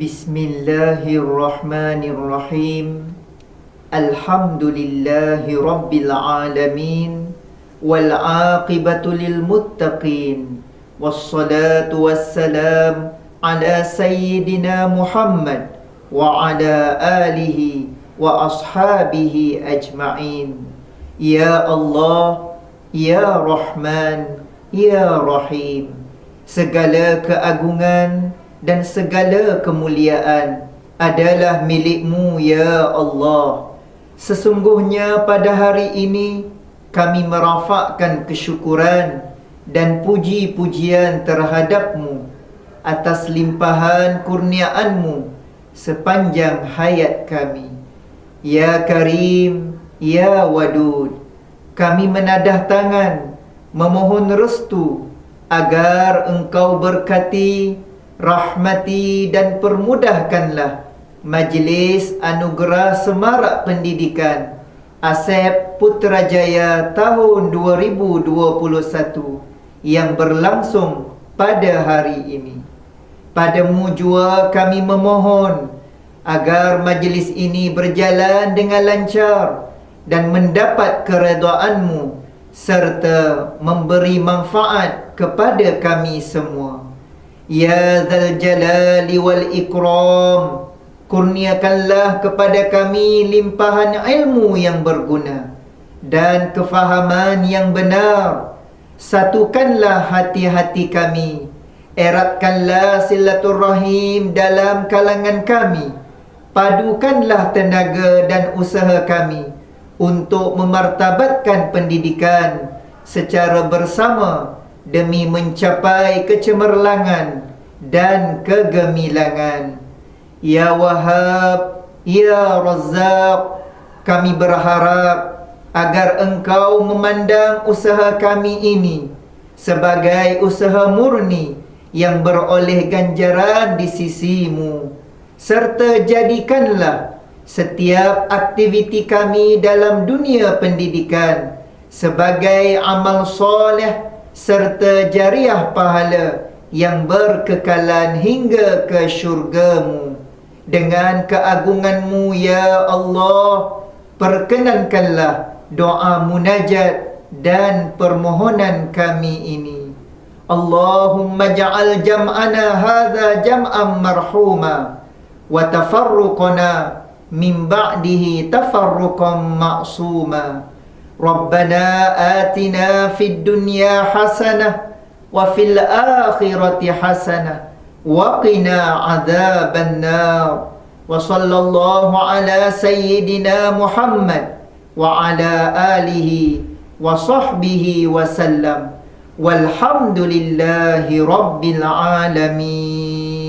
Bismillahirrahmanirrahim. Alhamdulillahi rabbil alamin, wal aqibatu lil muttaqin, wassalatu wassalam ala sayyidina Muhammad wa ala alihi wa ashabihi ajma'in. Ya Allah, Ya Rahman, Ya Rahim, segala keagungan dan segala kemuliaan adalah milik-Mu, Ya Allah. Sesungguhnya pada hari ini kami merafakkan kesyukuran dan puji-pujian terhadap-Mu atas limpahan kurniaan-Mu sepanjang hayat kami. Ya Karim, Ya Wadud, kami menadah tangan memohon restu agar Engkau berkati, rahmati dan permudahkanlah Majlis Anugerah Semarak Pendidikan Asep Putrajaya tahun 2021 yang berlangsung pada hari ini. Padamu jua kami memohon agar majlis ini berjalan dengan lancar dan mendapat keredaan-Mu serta memberi manfaat kepada kami semua. Ya Dzal Jalali wal Ikram, kurniakanlah kepada kami limpahan ilmu yang berguna dan kefahaman yang benar. Satukanlah hati-hati kami, eratkanlah silaturrahim dalam kalangan kami, padukanlah tenaga dan usaha kami untuk memartabatkan pendidikan secara bersama demi mencapai kecemerlangan dan kegemilangan. Ya Wahhab, Ya Razzaq, kami berharap agar Engkau memandang usaha kami ini sebagai usaha murni yang beroleh ganjaran di sisimu, serta jadikanlah setiap aktiviti kami dalam dunia pendidikan sebagai amal soleh serta jariah pahala yang berkekalan hingga ke syurgamu. Dengan keagunganmu ya Allah, perkenankanlah doa munajat dan permohonan kami ini. Allahumma ja'al jam'ana hadha jam'an marhuma wa tafarruqana min ba'dihi tafarruqan ma'suma. Rabbana atina fid dunya hasanah wa fil akhirati hasanah wa qina adzaban nar. Wa sallallahu ala sayyidina Muhammad wa ala alihi wa sahbihi wa sallam. Walhamdulillahi rabbil alamin.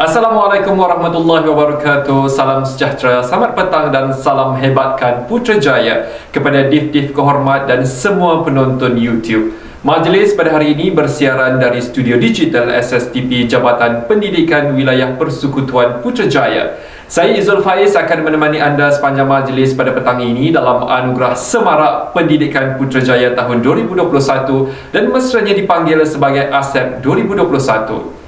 Assalamualaikum warahmatullahi wabarakatuh. Salam sejahtera, selamat petang dan salam hebatkan Putrajaya kepada div-div kehormat dan semua penonton YouTube. Majlis pada hari ini bersiaran dari studio digital SSTP Jabatan Pendidikan Wilayah Persekutuan Putrajaya. Saya Izul Faiz akan menemani anda sepanjang majlis pada petang ini dalam anugerah Semarak Pendidikan Putrajaya tahun 2021 dan mesranya dipanggil sebagai ASEP 2021.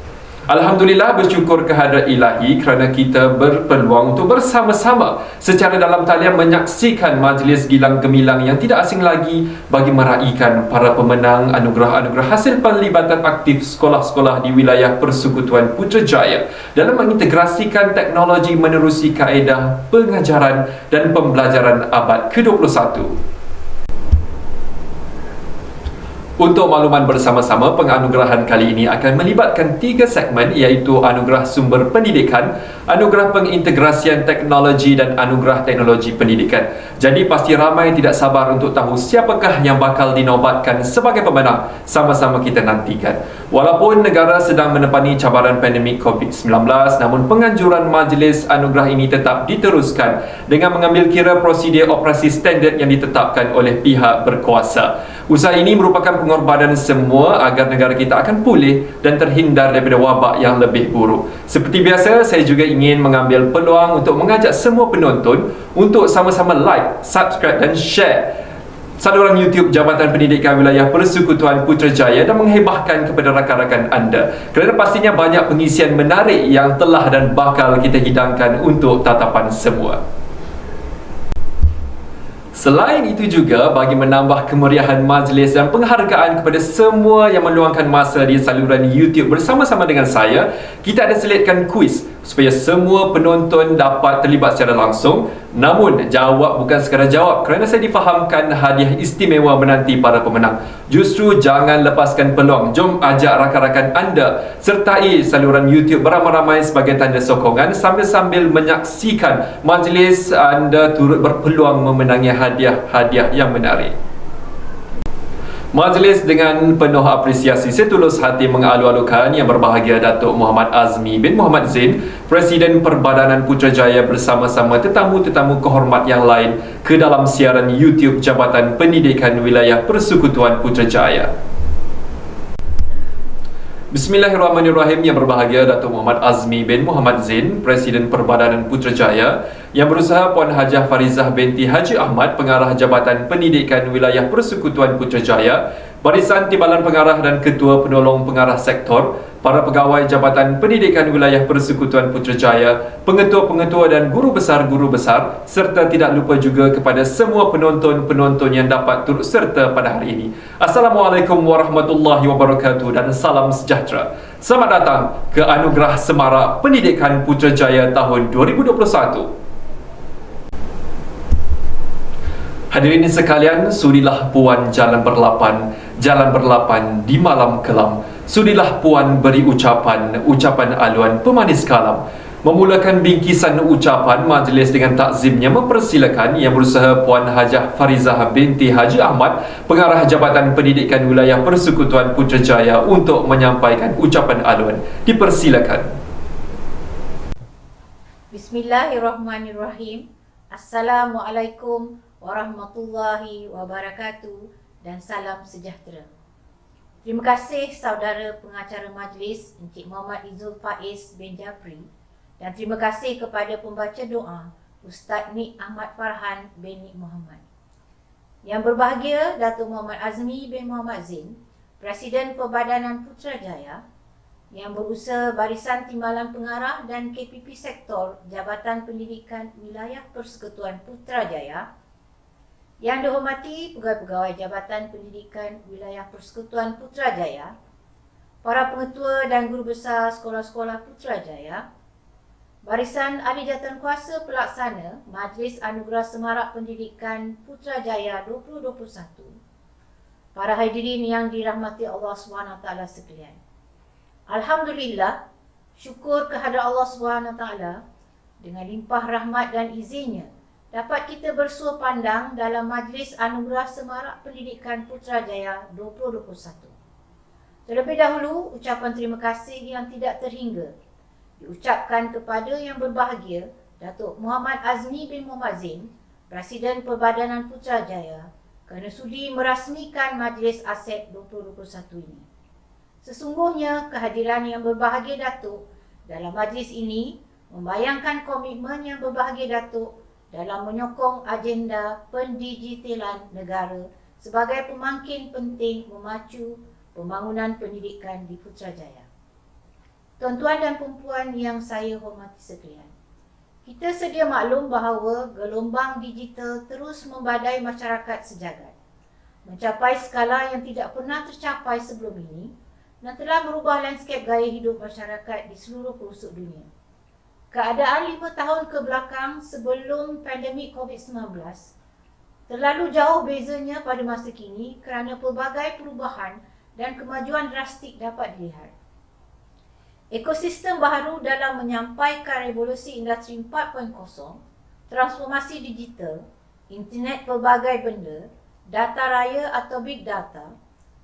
Alhamdulillah, bersyukur kehadrat ilahi kerana kita berpeluang untuk bersama-sama secara dalam talian menyaksikan majlis gilang gemilang yang tidak asing lagi bagi meraihkan para pemenang anugerah-anugerah hasil penlibatan aktif sekolah-sekolah di wilayah Persekutuan Putrajaya dalam mengintegrasikan teknologi menerusi kaedah pengajaran dan pembelajaran abad ke-21. Untuk makluman bersama-sama, penganugerahan kali ini akan melibatkan 3 segmen iaitu Anugerah Sumber Pendidikan, Anugerah Pengintegrasian Teknologi dan Anugerah Teknologi Pendidikan. Jadi pasti ramai tidak sabar untuk tahu siapakah yang bakal dinobatkan sebagai pemenang. Sama-sama kita nantikan. Walaupun negara sedang menepani cabaran pandemik COVID-19, namun penganjuran majlis anugerah ini tetap diteruskan dengan mengambil kira prosedur operasi standard yang ditetapkan oleh pihak berkuasa. Usaha ini merupakan pengorbanan semua agar negara kita akan pulih dan terhindar daripada wabak yang lebih buruk. Seperti biasa, saya juga ingin mengambil peluang untuk mengajak semua penonton untuk sama-sama like, subscribe dan share saluran YouTube Jabatan Pendidikan Wilayah Persekutuan Putrajaya dan menghebahkan kepada rakan-rakan anda, kerana pastinya banyak pengisian menarik yang telah dan bakal kita hidangkan untuk tatapan semua. Selain itu juga, bagi menambah kemeriahan majlis dan penghargaan kepada semua yang meluangkan masa di saluran YouTube bersama-sama dengan saya, kita ada selitkan kuis supaya semua penonton dapat terlibat secara langsung. Namun, jawab bukan sekadar jawab kerana saya difahamkan hadiah istimewa menanti para pemenang. Justru jangan lepaskan peluang. Jom ajak rakan-rakan anda sertai saluran YouTube beramai-ramai sebagai tanda sokongan sambil-sambil menyaksikan majlis anda turut berpeluang memenangi hadiah-hadiah yang menarik. Majlis dengan penuh apresiasi setulus hati mengalu-alukan Yang Berbahagia Datuk Muhammad Azmi bin Muhammad Zain, Presiden Perbadanan Putrajaya bersama-sama tetamu-tetamu kehormat yang lain ke dalam siaran YouTube Jabatan Pendidikan Wilayah Persekutuan Putrajaya. Bismillahirrahmanirrahim. Yang Berbahagia Datuk Muhammad Azmi bin Muhammad Zain, Presiden Perbadanan Putrajaya, Yang Berusaha Puan Hajah Farizah binti Haji Ahmad, Pengarah Jabatan Pendidikan Wilayah Persekutuan Putrajaya, Barisan Timbalan Pengarah dan Ketua Penolong Pengarah Sektor, para pegawai Jabatan Pendidikan Wilayah Persekutuan Putrajaya, pengetua-pengetua dan guru besar, serta tidak lupa juga kepada semua penonton-penonton yang dapat turut serta pada hari ini. Assalamualaikum warahmatullahi wabarakatuh dan salam sejahtera. Selamat datang ke Anugerah Semarak Pendidikan Putrajaya tahun 2021. Hadirin sekalian, sudilah puan jalan berlapan di malam kelam. Sudilah puan beri ucapan aluan pemanis kalam. Memulakan bingkisan ucapan, majlis dengan takzimnya mempersilakan Yang Berusaha Puan Hajah Farizah binti Haji Ahmad, Pengarah Jabatan Pendidikan Wilayah Persekutuan Putrajaya untuk menyampaikan ucapan aluan. Dipersilakan. Bismillahirrahmanirrahim. Assalamualaikum warahmatullahi wabarakatuh dan salam sejahtera. Terima kasih saudara pengacara majlis Encik Muhammad Izul Faiz bin Japri, dan terima kasih kepada pembaca doa Ustaz Nik Ahmad Farhan bin Nik Muhammad. Yang berbahagia Datuk Muhammad Azmi bin Muhammad Zain, Presiden Perbadanan Putrajaya, Yang Berusaha Barisan Timbalan Pengarah dan KPP Sektor Jabatan Pendidikan Wilayah Persekutuan Putrajaya, yang dihormati pegawai-pegawai Jabatan Pendidikan Wilayah Persekutuan Putrajaya, para pengetua dan guru besar sekolah-sekolah Putrajaya, Barisan Ahli Jawatankuasa Pelaksana Majlis Anugerah Semarak Pendidikan Putrajaya 2021, para hadirin yang dirahmati Allah SWT sekalian. Alhamdulillah, syukur kehadrat Allah SWT dengan limpah rahmat dan izinnya dapat kita bersua pandang dalam Majlis Anugerah Semarak Pendidikan Putrajaya 2021. Terlebih dahulu, ucapan terima kasih yang tidak terhingga diucapkan kepada Yang Berbahagia Datuk Muhammad Azmi bin Muhammad Zain, Presiden Perbadanan Putrajaya, kerana sudi merasmikan Majlis ASEP 2021 ini. Sesungguhnya kehadiran Yang Berbahagia Datuk dalam majlis ini membayangkan komitmen Yang Berbahagia Datuk dalam menyokong agenda pendigitalan negara sebagai pemangkin penting memacu pembangunan pendidikan di Putrajaya. Tuan-tuan dan puan-puan yang saya hormati sekalian, kita sedia maklum bahawa gelombang digital terus membadai masyarakat sejagat, mencapai skala yang tidak pernah tercapai sebelum ini dan telah merubah lanskap gaya hidup masyarakat di seluruh pelosok dunia. Keadaan 5 tahun ke belakang sebelum pandemik COVID-19 Terlalu jauh bezanya pada masa kini kerana pelbagai perubahan dan kemajuan drastik dapat dilihat. Ekosistem baharu dalam menyampaikan revolusi industri 4.0, transformasi digital, internet pelbagai benda, data raya atau big data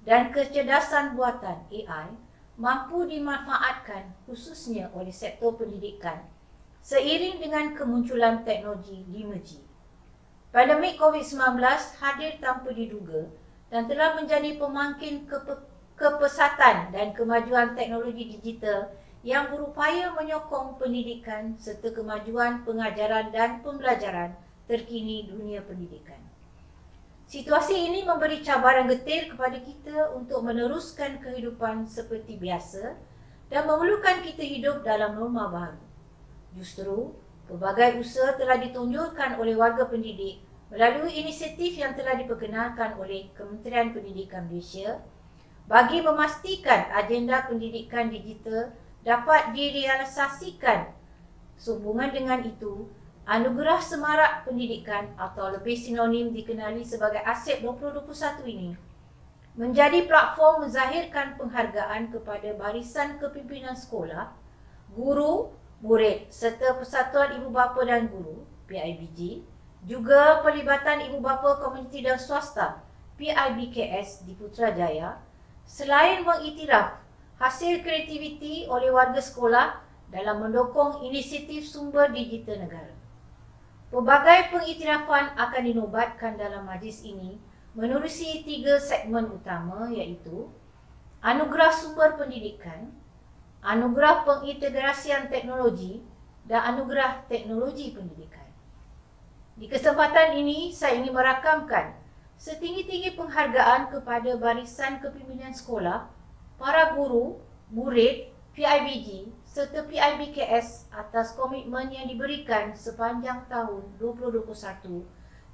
dan kecerdasan buatan AI mampu dimanfaatkan khususnya oleh sektor pendidikan seiring dengan kemunculan teknologi 5G. Pandemik COVID-19 hadir tanpa diduga dan telah menjadi pemangkin kepesatan dan kemajuan teknologi digital yang berupaya menyokong pendidikan serta kemajuan pengajaran dan pembelajaran terkini dunia pendidikan. Situasi ini memberi cabaran getir kepada kita untuk meneruskan kehidupan seperti biasa dan memerlukan kita hidup dalam norma baru. Justru, pelbagai usaha telah ditonjolkan oleh warga pendidik melalui inisiatif yang telah diperkenalkan oleh Kementerian Pendidikan Malaysia bagi memastikan agenda pendidikan digital dapat direalisasikan. Sehubungan dengan itu, Anugerah Semarak Pendidikan atau lebih sinonim dikenali sebagai ASIP 2021 ini menjadi platform menzahirkan penghargaan kepada barisan kepimpinan sekolah, guru, murid serta Persatuan Ibu Bapa dan Guru PIBG, juga pelibatan ibu bapa komuniti dan swasta PIBKS di Putrajaya, selain mengiktiraf hasil kreativiti oleh warga sekolah dalam mendukung inisiatif sumber digital negara. Pelbagai pengiktirafan akan dinobatkan dalam majlis ini menerusi 3 segmen utama iaitu Anugerah Sumber Pendidikan, Anugerah Pengintegrasian Teknologi dan Anugerah Teknologi Pendidikan. Di kesempatan ini, saya ingin merakamkan setinggi-tinggi penghargaan kepada barisan kepimpinan sekolah, para guru, murid, PIBG serta PIBKS atas komitmen yang diberikan sepanjang tahun 2021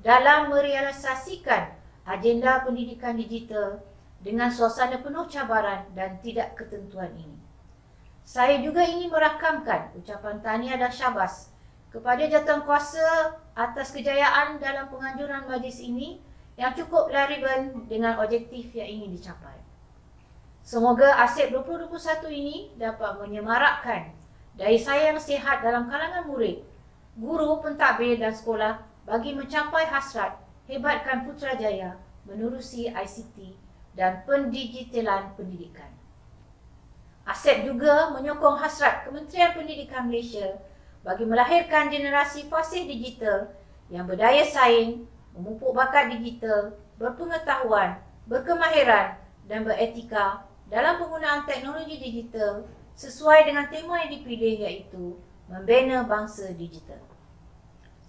dalam merealisasikan agenda pendidikan digital dengan suasana penuh cabaran dan tidak ketentuan ini. Saya juga ingin merakamkan ucapan tahniah dan syabas kepada jawatankuasa atas kejayaan dalam penganjuran majlis ini yang cukup relevan dengan objektif yang ingin dicapai. Semoga ASIP 2021 ini dapat menyemarakkan daya saing sihat dalam kalangan murid, guru, pentadbir dan sekolah bagi mencapai hasrat hebatkan Putrajaya menerusi ICT dan pendigitalan pendidikan. ASIP juga menyokong hasrat Kementerian Pendidikan Malaysia bagi melahirkan generasi fasih digital yang berdaya saing, memupuk bakat digital, berpengetahuan, berkemahiran dan beretika dalam penggunaan teknologi digital sesuai dengan tema yang dipilih iaitu membina bangsa digital.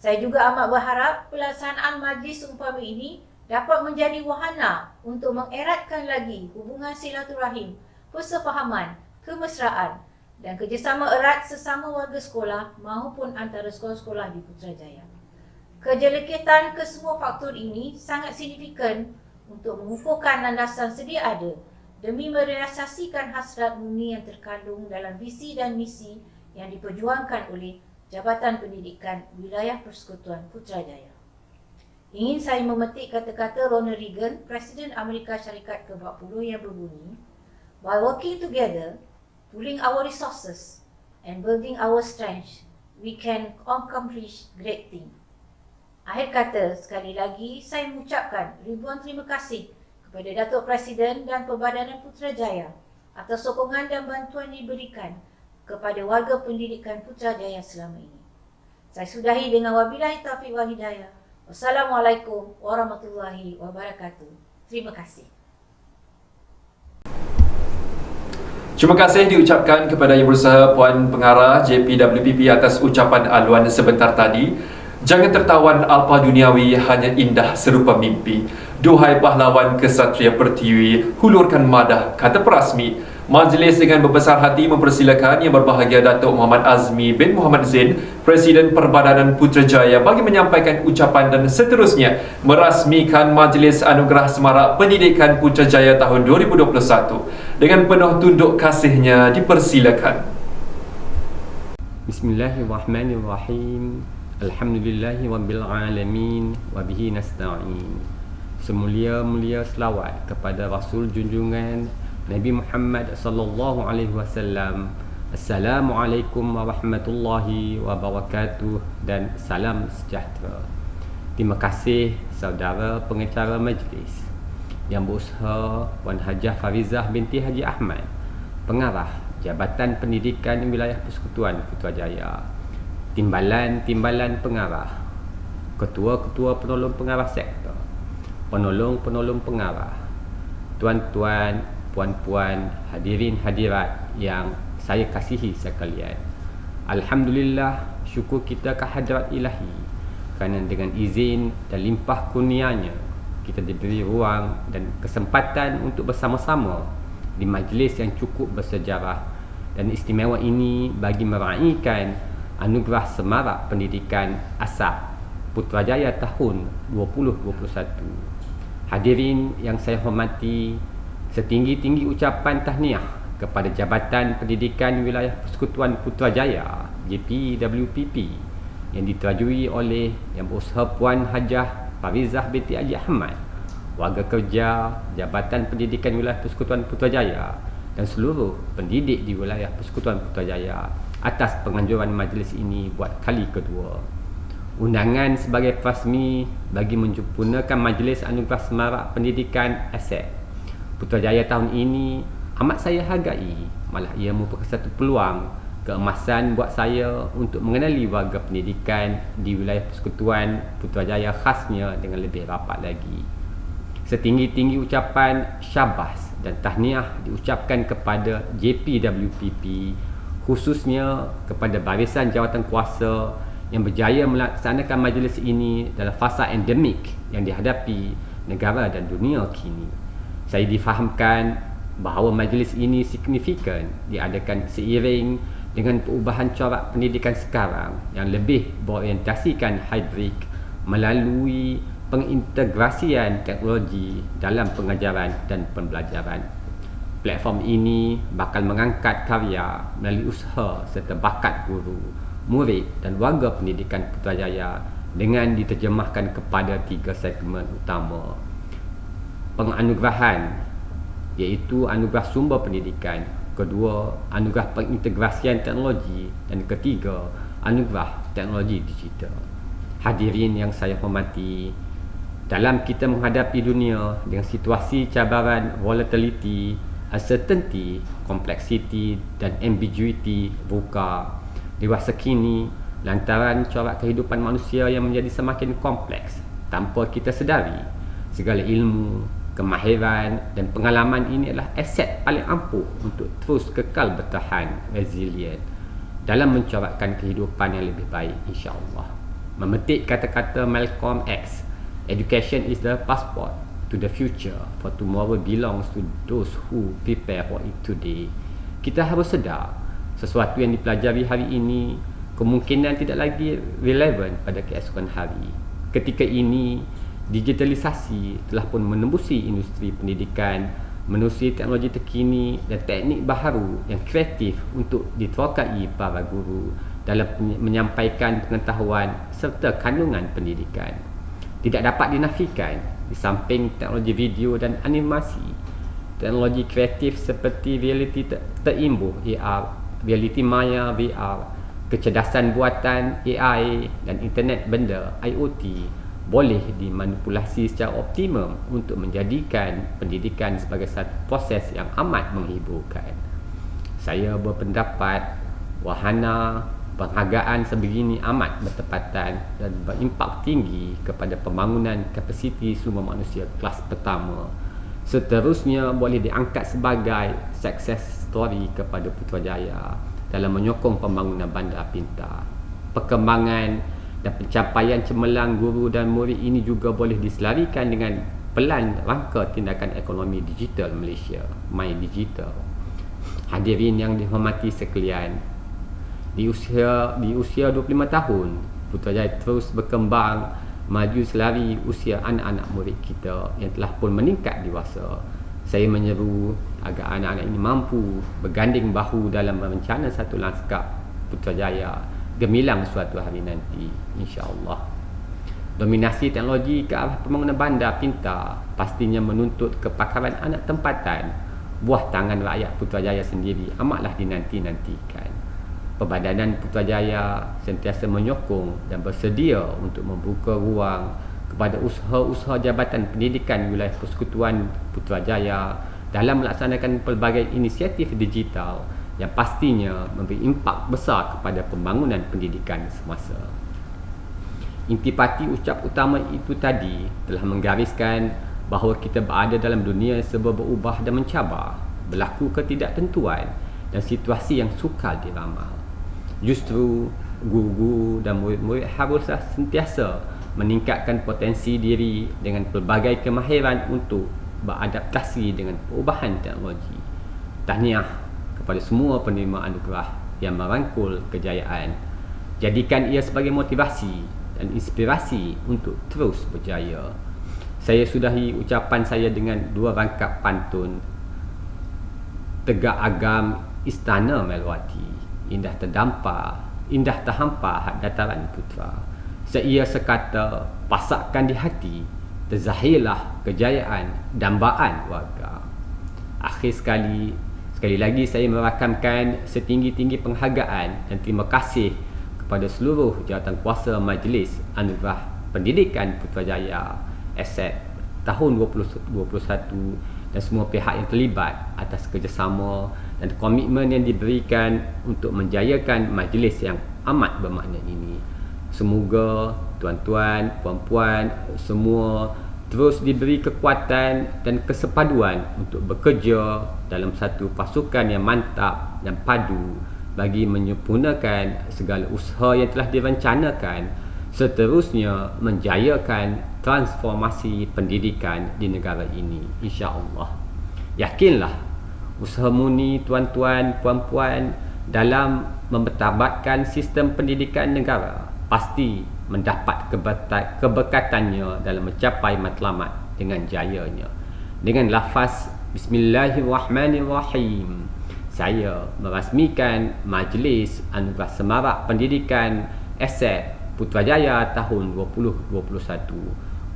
Saya juga amat berharap pelaksanaan majlis umpama ini dapat menjadi wahana untuk mengeratkan lagi hubungan silaturahim, persefahaman, kemesraan dan kerjasama erat sesama warga sekolah maupun antara sekolah-sekolah di Putrajaya. Kejelekitan kesemua faktor ini sangat signifikan untuk mengukuhkan landasan sedia ada demi merealisasikan hasrat murni yang terkandung dalam visi dan misi yang diperjuangkan oleh Jabatan Pendidikan Wilayah Persekutuan Putrajaya. Ingin saya memetik kata-kata Ronald Reagan, Presiden Amerika Syarikat ke-40 yang berbunyi, "By working together, pooling our resources and building our strength, we can accomplish great things." Akhir kata, sekali lagi saya mengucapkan ribuan terima kasih kepada Datuk Presiden dan Perbadanan Putrajaya atas sokongan dan bantuan yang diberikan kepada warga pendidikan Putrajaya selama ini. Saya sudahi dengan wabillahi taufiq wal hidayah. Wassalamualaikum warahmatullahi wabarakatuh. Terima kasih. Terima kasih diucapkan kepada Yang Berusaha Puan Pengarah JPWPP atas ucapan aluan sebentar tadi. Jangan tertawan alpa duniawi hanya indah serupa mimpi. Duhai pahlawan kesatria pertiwi, hulurkan madah, kata perasmi. Majlis dengan berbesar hati mempersilakan Yang Berbahagia Datuk Muhammad Azmi bin Muhammad Zain, Presiden Perbadanan Putrajaya bagi menyampaikan ucapan dan seterusnya merasmikan Majlis Anugerah Semarak Pendidikan Putrajaya tahun 2021. Dengan penuh tunduk kasihnya dipersilakan. Bismillahirrahmanirrahim. Alhamdulillahi Rabbil Alamin wa bihi nasta'in. Semulia-mulia selawat kepada Rasul junjungan Nabi Muhammad sallallahu alaihi wasallam. Assalamualaikum warahmatullahi wabarakatuh dan salam sejahtera. Terima kasih saudara pengacara majlis yang berusaha Puan Hajah Farizah binti Haji Ahmad, pengarah Jabatan Pendidikan Wilayah Persekutuan Putrajaya, timbalan-timbalan pengarah, ketua-ketua penolong pengarah sektor, penolong-penolong pengarah, tuan-tuan, puan-puan, hadirin hadirat yang saya kasihi sekalian. Alhamdulillah, syukur kita ke hadrat ilahi kerana dengan izin dan limpah kurnianya kita diberi ruang dan kesempatan untuk bersama-sama di majlis yang cukup bersejarah dan istimewa ini bagi meraihkan anugerah Semarak Pendidikan ASAP Putrajaya tahun 2021. Hadirin yang saya hormati, setinggi-tinggi ucapan tahniah kepada Jabatan Pendidikan Wilayah Persekutuan Putrajaya JPWPP yang diterajui oleh Yang Berusaha Puan Hajah Farizah binti Haji Ahmad, warga kerja Jabatan Pendidikan Wilayah Persekutuan Putrajaya dan seluruh pendidik di wilayah Persekutuan Putrajaya atas penganjuran majlis ini buat kali kedua. Undangan sebagai rasmi bagi menyempurnakan majlis anugerah Semarak Pendidikan ASAP Putrajaya tahun ini amat saya hargai, malah ia merupakan satu peluang keemasan buat saya untuk mengenali warga pendidikan di wilayah Persekutuan Putrajaya khasnya dengan lebih rapat lagi. Setinggi-tinggi ucapan syabas dan tahniah diucapkan kepada JPWPP, khususnya kepada barisan jawatan kuasa yang berjaya melaksanakan majlis ini dalam fasa endemik yang dihadapi negara dan dunia kini. Saya difahamkan bahawa majlis ini signifikan diadakan seiring dengan perubahan corak pendidikan sekarang yang lebih berorientasikan hybrid melalui pengintegrasian teknologi dalam pengajaran dan pembelajaran. Platform ini bakal mengangkat karya melalui usaha serta bakat guru, murid dan warga pendidikan Putrajaya dengan diterjemahkan kepada 3 segmen utama. Penganugerahan iaitu anugerah sumber pendidikan, kedua anugerah pengintegrasian teknologi dan ketiga anugerah teknologi digital. Hadirin yang saya hormati, dalam kita menghadapi dunia dengan situasi cabaran volatility, uncertainty, complexity dan ambiguity VUCA dewasa kini lantaran corak kehidupan manusia yang menjadi semakin kompleks tanpa kita sedari, segala ilmu, kemahiran dan pengalaman ini adalah aset paling ampuh untuk terus kekal bertahan resilient dalam mencorakkan kehidupan yang lebih baik, insya-Allah. Memetik kata-kata Malcolm X, education is the passport to the future, for tomorrow belongs to those who prepare for it today. Kita harus sedar sesuatu yang dipelajari hari ini kemungkinan tidak lagi relevan pada keesokan hari. Ketika ini digitalisasi telah pun menembusi industri pendidikan, menerusi teknologi terkini dan teknik baharu yang kreatif untuk diterokai para guru dalam menyampaikan pengetahuan serta kandungan pendidikan. Tidak dapat dinafikan, di samping teknologi video dan animasi, teknologi kreatif seperti realiti terimbuh AR, realiti maya VR, kecerdasan buatan AI dan internet benda IoT boleh dimanipulasi secara optimum untuk menjadikan pendidikan sebagai satu proses yang amat menghiburkan. Saya berpendapat wahana penghargaan sebegini amat bertepatan dan berimpak tinggi kepada pembangunan kapasiti sumber manusia kelas pertama. Seterusnya boleh diangkat sebagai success story kepada Putrajaya dalam menyokong pembangunan bandar pintar. Perkembangan dan pencapaian cemerlang guru dan murid ini juga boleh diselarikan dengan pelan rangka tindakan ekonomi digital Malaysia, My Digital. Hadirin yang dihormati sekalian, di usia 25 tahun, Putrajaya terus berkembang maju selari usia anak-anak murid kita yang telah pun meningkat dewasa. Saya menyeru agar anak-anak ini mampu berganding bahu dalam merencana satu lanskap Putrajaya gemilang suatu hari nanti, insya-Allah. Dominasi teknologi ke arah pembangunan bandar pintar pastinya menuntut kepakaran anak tempatan. Buah tangan rakyat Putrajaya sendiri amatlah dinanti-nantikan. Perbadanan Putrajaya sentiasa menyokong dan bersedia untuk membuka ruang kepada usaha-usaha Jabatan Pendidikan Wilayah Persekutuan Putrajaya dalam melaksanakan pelbagai inisiatif digital yang pastinya memberi impak besar kepada pembangunan pendidikan semasa. Intipati ucap utama itu tadi telah menggariskan bahawa kita berada dalam dunia yang serba berubah dan mencabar, berlaku ketidaktentuan dan situasi yang sukar diramal. Justru guru-guru dan murid-murid haruslah sentiasa meningkatkan potensi diri dengan pelbagai kemahiran untuk beradaptasi dengan perubahan teknologi. Tahniah kepada semua penerima anugerah yang merangkul kejayaan. Jadikan ia sebagai motivasi dan inspirasi untuk terus berjaya. Saya sudahi ucapan saya dengan dua rangkap pantun. Tegak agam istana Melwati, indah terdampar, indah terhampar hak dataran putra. Seia sekata pasakkan di hati, terzahirlah kejayaan dambaan warga. Akhir sekali lagi saya merakamkan setinggi-tinggi penghargaan dan terima kasih kepada seluruh jawatan kuasa Majlis Anugerah Pendidikan Putrajaya ASEP tahun 2021 dan semua pihak yang terlibat atas kerjasama dan komitmen yang diberikan untuk menjayakan majlis yang amat bermakna ini. Semoga tuan-tuan, puan-puan semua terus diberi kekuatan dan kesepaduan untuk bekerja dalam satu pasukan yang mantap dan padu bagi menyempurnakan segala usaha yang telah direncanakan, seterusnya menjayakan transformasi pendidikan di negara ini, insya-Allah. Yakinlah usaha murni tuan-tuan, puan-puan dalam mempertabatkan sistem pendidikan negara pasti mendapat keberkatannya dalam mencapai matlamat dengan jayanya. Dengan lafaz Bismillahirrahmanirrahim, saya merasmikan Majlis Anugerah Semarak Pendidikan ASEP Putrajaya tahun 2021.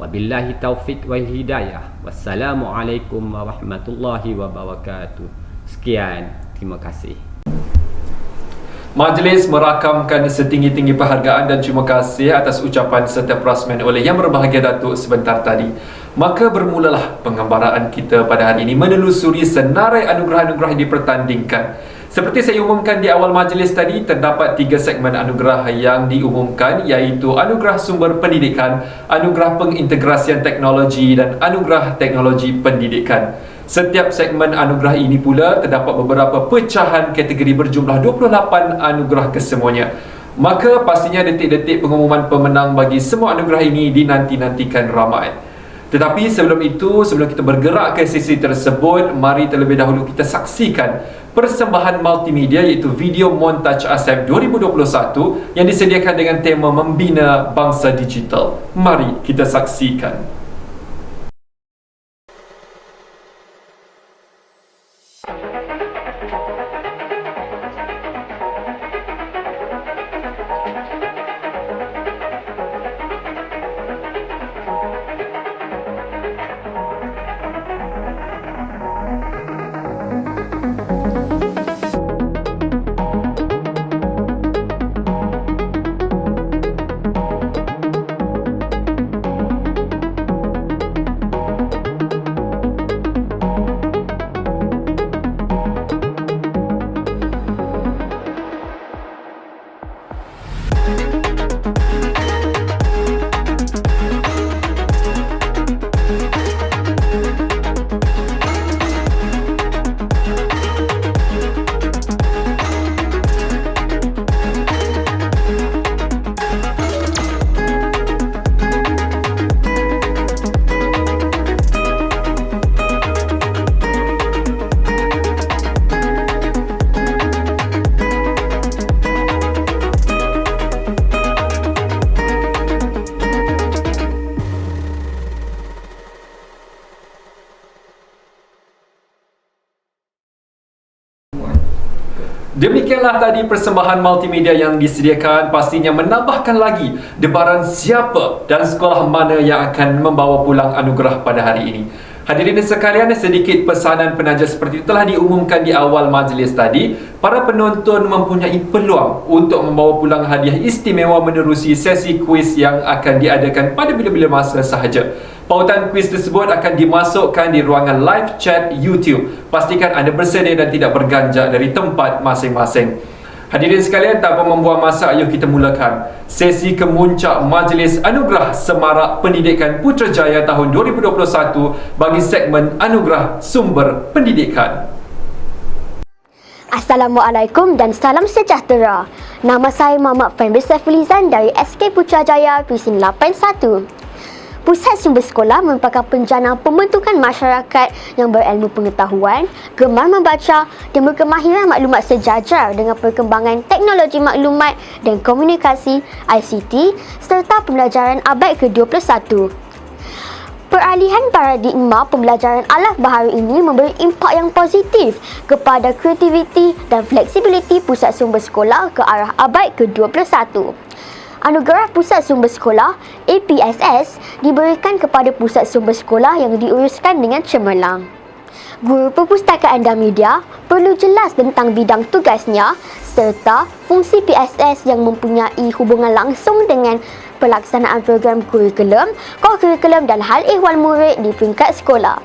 Wabillahi taufik wal hidayah. Wassalamualaikum warahmatullahi wabarakatuh. Sekian, terima kasih. Majlis merakamkan setinggi-tinggi penghargaan dan terima kasih atas ucapan setiap rasmen oleh Yang Berbahagia Datuk sebentar tadi. Maka bermulalah penggambaraan kita pada hari ini menelusuri senarai anugerah-anugerah yang dipertandingkan. Seperti saya umumkan di awal majlis tadi, terdapat 3 segmen anugerah yang diumumkan, iaitu Anugerah Sumber Pendidikan, Anugerah Pengintegrasian Teknologi dan Anugerah Teknologi Pendidikan. Setiap segmen anugerah ini pula terdapat beberapa pecahan kategori berjumlah 28 anugerah kesemuanya. Maka pastinya detik-detik pengumuman pemenang bagi semua anugerah ini dinanti-nantikan ramai. Tetapi sebelum itu, sebelum kita bergerak ke sesi tersebut, mari terlebih dahulu kita saksikan persembahan multimedia iaitu video montaj ASEP 2021 yang disediakan dengan tema Membina Bangsa Digital. Mari kita saksikan. Demikianlah tadi persembahan multimedia yang disediakan, pastinya menambahkan lagi debaran siapa dan sekolah mana yang akan membawa pulang anugerah pada hari ini. Hadirin sekalian, sedikit pesanan penaja seperti telah diumumkan di awal majlis tadi. Para penonton mempunyai peluang untuk membawa pulang hadiah istimewa menerusi sesi kuis yang akan diadakan pada bila-bila masa sahaja. Pautan kuis tersebut akan dimasukkan di ruangan live chat YouTube. Pastikan anda bersedia dan tidak berganjak dari tempat masing-masing. Hadirin sekalian, tanpa membuang masa, ayuh kita mulakan sesi kemuncak Majlis Anugerah Semarak Pendidikan Putrajaya tahun 2021 bagi segmen Anugerah Sumber Pendidikan. Assalamualaikum dan salam sejahtera. Nama saya Muhammad Fahmi Saifulizan dari SK Putrajaya Presin 81. Pusat Sumber Sekolah merupakan penjana pembentukan masyarakat yang berilmu pengetahuan, gemar membaca dan berkemahiran maklumat sejajar dengan perkembangan teknologi maklumat dan komunikasi ICT serta pembelajaran abad ke-21. Peralihan paradigma pembelajaran alat baharu ini memberi impak yang positif kepada kreativiti dan fleksibiliti Pusat Sumber Sekolah ke arah abad ke-21. Anugerah Pusat Sumber Sekolah APSS diberikan kepada Pusat Sumber Sekolah yang diuruskan dengan cemerlang. Guru Perpustakaan dan Media perlu jelas tentang bidang tugasnya serta fungsi PSS yang mempunyai hubungan langsung dengan pelaksanaan program kurikulum, ko-kurikulum dan hal ehwal murid di peringkat sekolah.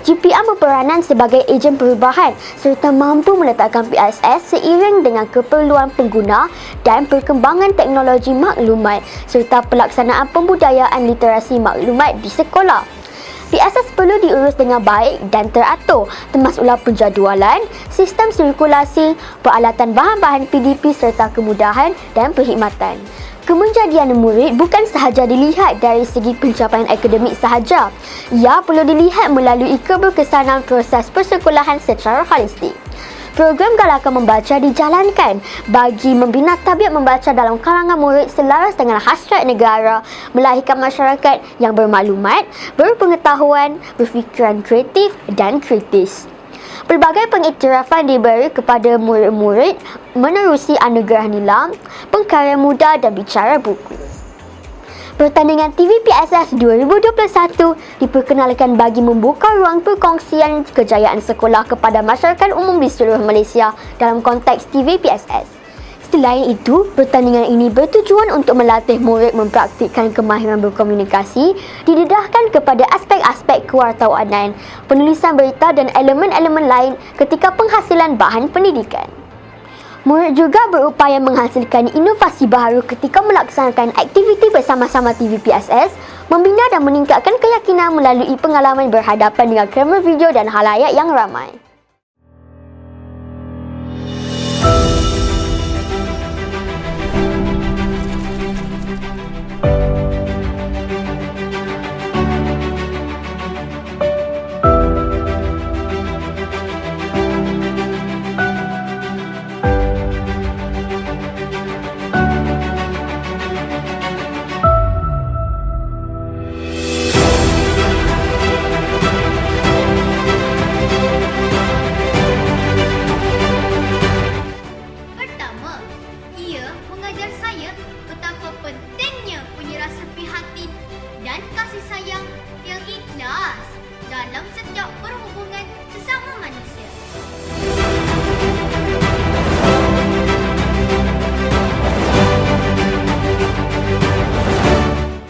GPR berperanan sebagai ejen perubahan serta mampu meletakkan PSS seiring dengan keperluan pengguna dan perkembangan teknologi maklumat serta pelaksanaan pembudayaan literasi maklumat di sekolah. PSS perlu diurus dengan baik dan teratur, termasuklah penjadualan, sistem sirkulasi, peralatan bahan-bahan PDP serta kemudahan dan perkhidmatan. Kemenjadian murid bukan sahaja dilihat dari segi pencapaian akademik sahaja. Ia perlu dilihat melalui keberkesanan proses persekolahan secara holistik. Program Galakan Membaca dijalankan bagi membina tabiat membaca dalam kalangan murid selaras dengan hasrat negara, melahirkan masyarakat yang bermaklumat, berpengetahuan, berfikiran kreatif dan kritis. Pelbagai pengiktirafan diberi kepada murid-murid menerusi anugerah Nilam, pengkarya muda dan bicara buku. Pertandingan TVPSS 2021 diperkenalkan bagi membuka ruang perkongsian kejayaan sekolah kepada masyarakat umum di seluruh Malaysia dalam konteks TVPSS. Selain itu, pertandingan ini bertujuan untuk melatih murid mempraktikkan kemahiran berkomunikasi, didedahkan kepada aspek-aspek kewartawanan, penulisan berita dan elemen-elemen lain ketika penghasilan bahan pendidikan. Murid juga berupaya menghasilkan inovasi baharu ketika melaksanakan aktiviti bersama-sama TVPSS, membina dan meningkatkan keyakinan melalui pengalaman berhadapan dengan kamera video dan halayak yang ramai.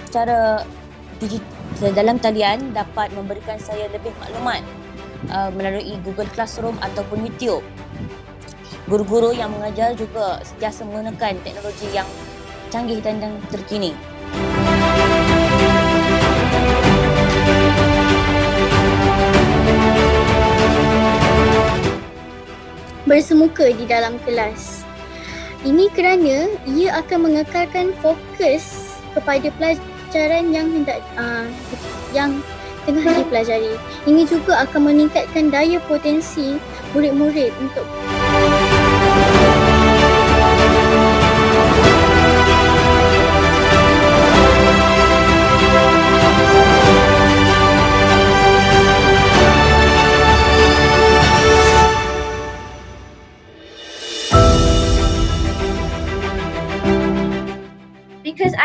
Secara dalam talian dapat memberikan saya lebih maklumat melalui Google Classroom ataupun YouTube. Guru-guru yang mengajar juga sentiasa menggunakan teknologi yang canggih dan yang terkini. Bersemuka di dalam kelas. Ini kerana ia akan mengekalkan fokus kepada pelajaran yang yang tengah dipelajari. Ini juga akan meningkatkan daya potensi murid-murid untuk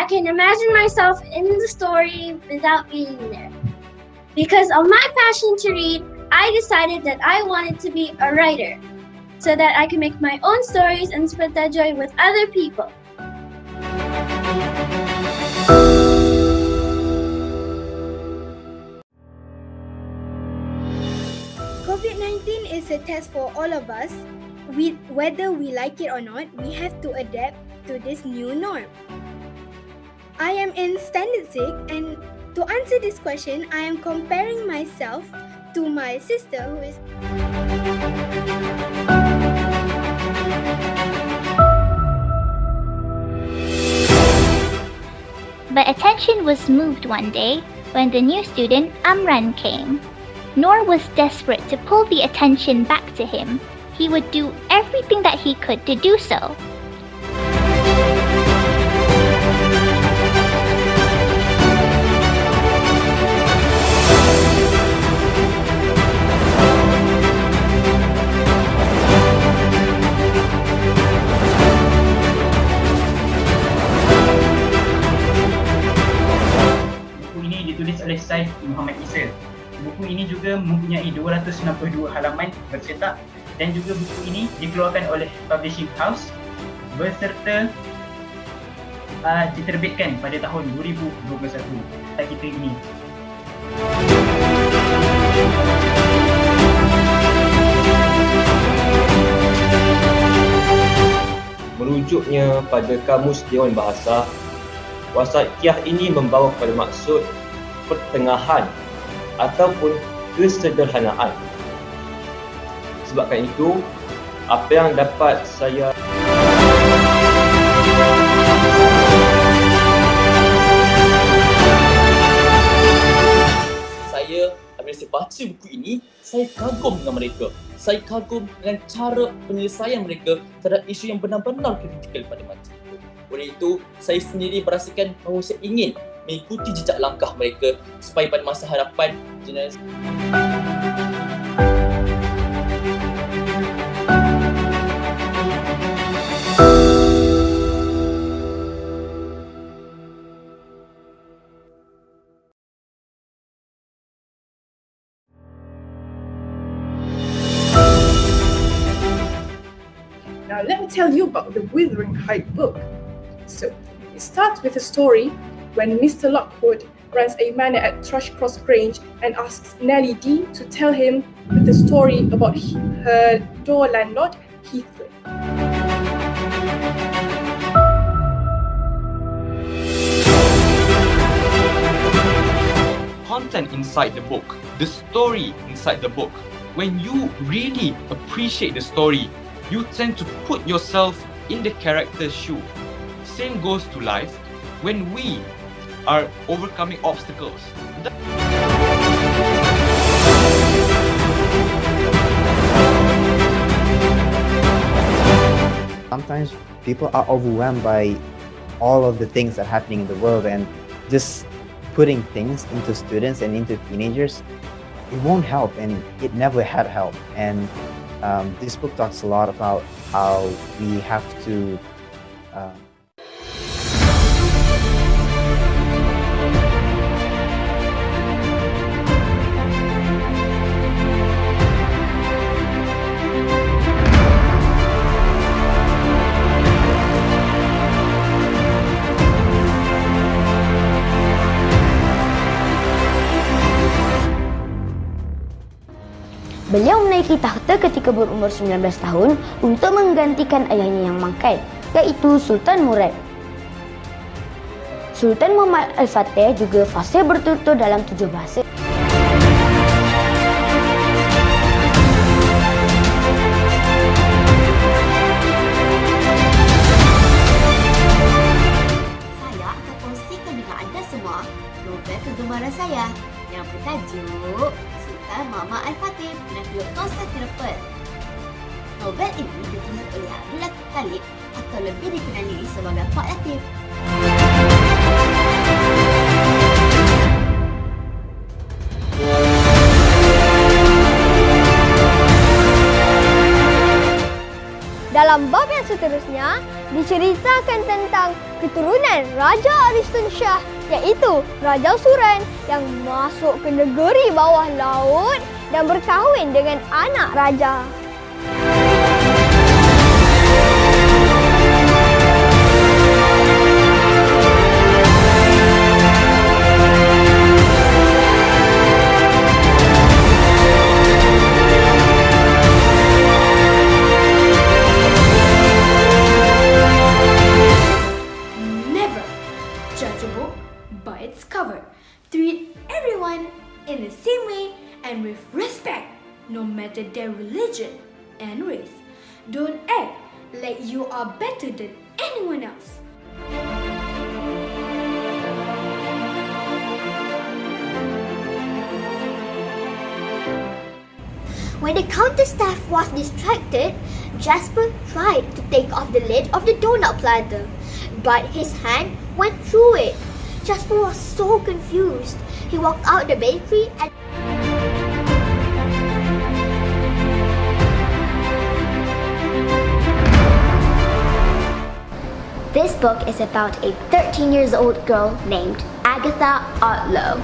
I can imagine myself in the story without being there. Because of my passion to read, I decided that I wanted to be a writer so that I can make my own stories and spread that joy with other people. COVID-19 is a test for all of us. Whether we like it or not, we have to adapt to this new norm. I am in standard 6, and to answer this question, I am comparing myself to my sister who is... But attention was moved one day when the new student Amran came. Noor was desperate to pull the attention back to him. He would do everything that he could to do so. Buku ini ditulis oleh Syed Muhammad Isa. Buku ini juga mempunyai 292 halaman bercetak dan juga buku ini dikeluarkan oleh Publishing House berserta diterbitkan pada tahun 2021. Kita ini merujuknya pada Kamus Dewan Bahasa, wasatiyah ini membawa kepada maksud pertengahan ataupun kesederhanaan. Sebabkan itu, apa yang dapat saya apabila saya baca buku ini, saya kagum dengan mereka. Saya kagum dengan cara penyelesaian mereka terhadap isu yang benar-benar kritikal pada masa itu. Oleh itu, saya sendiri merasakan bahawa saya ingin mengikuti jejak langkah mereka supaya pada masa hadapan generasi Now let me tell you about the Wuthering Heights book. So, it starts with a story when Mr. Lockwood runs a manor at Thrushcross Grange and asks Nellie Dee to tell him the story about her door landlord, Heathcliff. Content inside the book, the story inside the book. When you really appreciate the story, you tend to put yourself in the character's shoe. Same goes to life when we are overcoming obstacles. Sometimes people are overwhelmed by all of the things that are happening in the world, and just putting things into students and into teenagers, it won't help, and it never had helped. And this book talks a lot about how we have to Beliau menaiki takhta ketika berumur 19 tahun untuk menggantikan ayahnya yang mangkai, iaitu Sultan Murad. Sultan Muhammad Al-Fatih juga fasih bertutur dalam 7 bahasa. Saya akan kongsikan dengan anda semua novel kegemaran saya yang bertajuk Sultan Muhammad Al-Fatih Penakluk Konstantinopel. Novel ini ditulis oleh Abdul Latif Khalid atau lebih dikenali sebagai Pak Latif. Dalam bab yang seterusnya, diceritakan tentang keturunan Raja Aristun Shah iaitu Raja Suran yang masuk ke negeri bawah laut dan berkahwin dengan anak raja. Never judge a book by its cover. Treat everyone in the same way and with respect, no matter their religion and race. Don't act like you are better than anyone else. When the counter staff was distracted, Jasper tried to take off the lid of the donut platter, but his hand went through it. Jasper was so confused. He walked out the bakery and This book is about a 13-year-old girl named Agatha Otlow.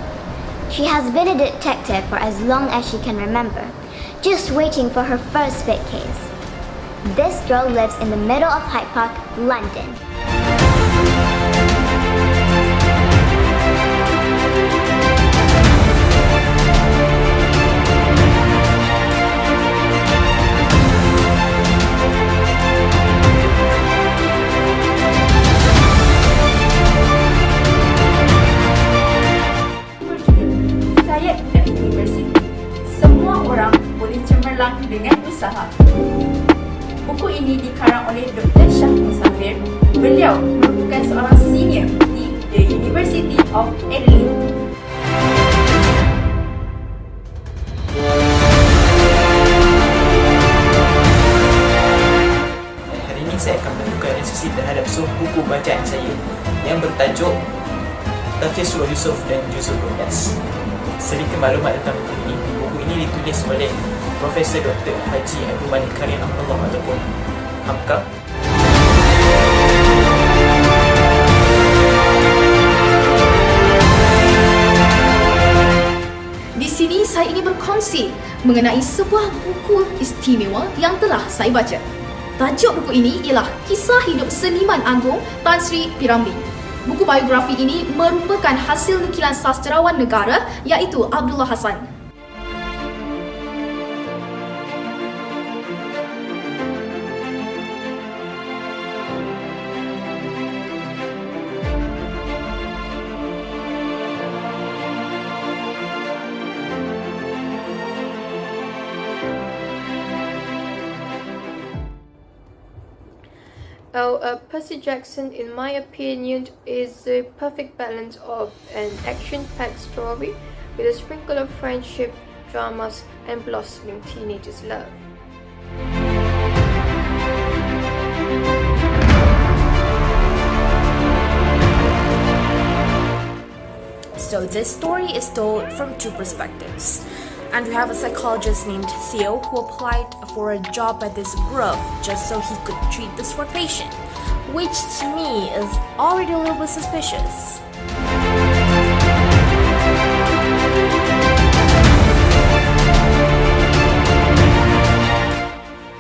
She has been a detective for as long as she can remember, just waiting for her first big case. This girl lives in the middle of Hyde Park, London. Saya tidak universiti. Semua orang boleh cemerlang dengan usaha. Buku ini dikarang oleh Dr. Shah Musafir. Beliau merupakan seorang senior di The University of Adelaide. Hari ini saya akan melakukan resensi terhadap sebuah buku bacaan saya yang bertajuk Tafsir Surah Yusuf dan Juzul 12. Sedikit maklumat tentang buku ini. Buku ini ditulis oleh Profesor Dr. Haji Abdul Malik Karim Abdullah ataupun Hamka. Di sini saya ingin berkongsi mengenai sebuah buku istimewa yang telah saya baca. Tajuk buku ini ialah Kisah Hidup Seniman Agung Tan Sri P. Ramlee. Buku biografi ini merupakan hasil nukilan sastrawan negara iaitu Abdullah Hassan. Percy Jackson, in my opinion, is the perfect balance of an action-packed story with a sprinkle of friendship, dramas, and blossoming teenagers' love. So this story is told from two perspectives. And we have a psychologist named Theo who applied for a job at this grove just so he could treat the sword patient, which to me is already a little bit suspicious.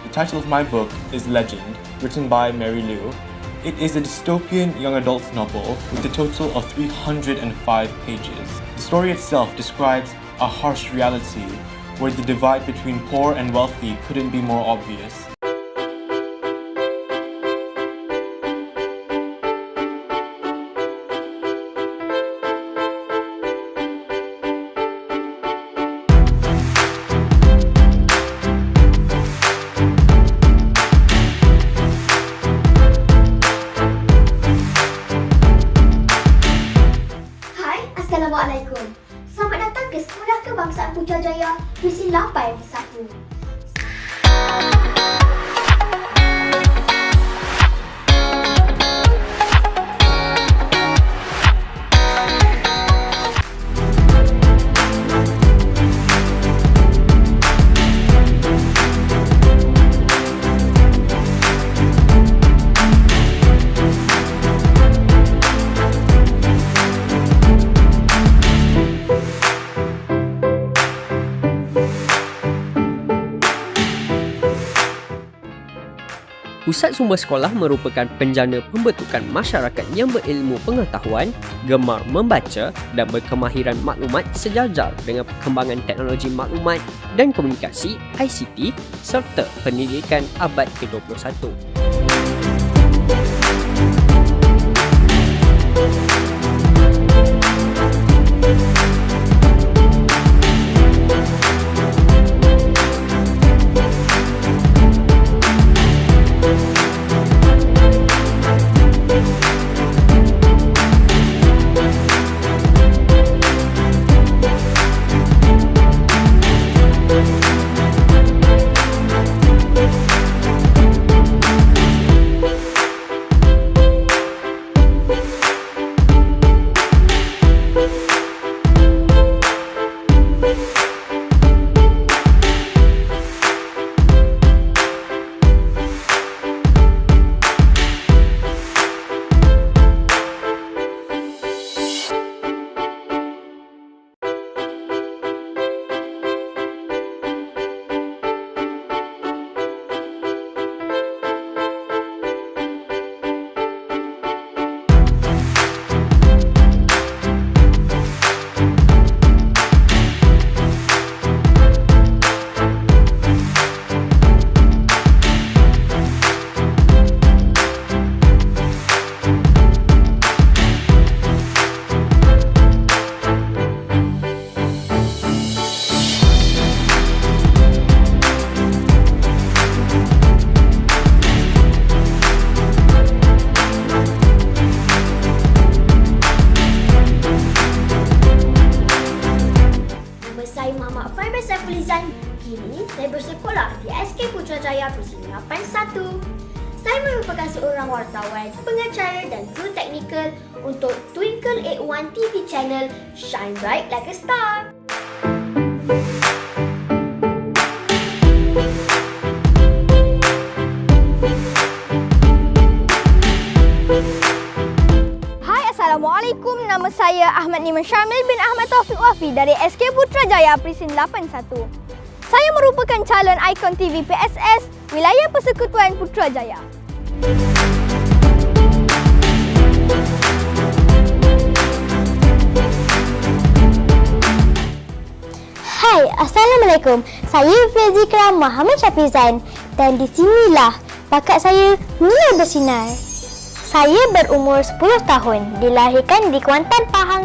The title of my book is Legend, written by Mary Liu. It is a dystopian young adult novel with a total of 305 pages. The story itself describes a harsh reality where the divide between poor and wealthy couldn't be more obvious. Hai, Assalamualaikum. Selamat datang ke Sekolah Kebangsaan Putrajaya Puisi 81. Pusat Sumber Sekolah merupakan penjana pembentukan masyarakat yang berilmu pengetahuan, gemar membaca dan berkemahiran maklumat sejajar dengan perkembangan teknologi maklumat dan komunikasi ICT serta pendidikan abad ke-21. Kini saya bersekolah di SK Putrajaya Presin 81. Saya merupakan seorang wartawan, pengacara dan kru teknikal untuk Twinkle 81 TV channel Shine Bright Like a Star. Assalamualaikum, nama saya Ahmad Niman Syamil bin Ahmad Taufiq Wafi dari SK Putrajaya Presin 81. Saya merupakan calon ikon TV PSS Wilayah Persekutuan Putrajaya. Hai, Assalamualaikum. Saya Fizikra Muhammad Syafizan dan di sinilah bakat saya mulai bersinar. Saya berumur 10 tahun, dilahirkan di Kuantan, Pahang.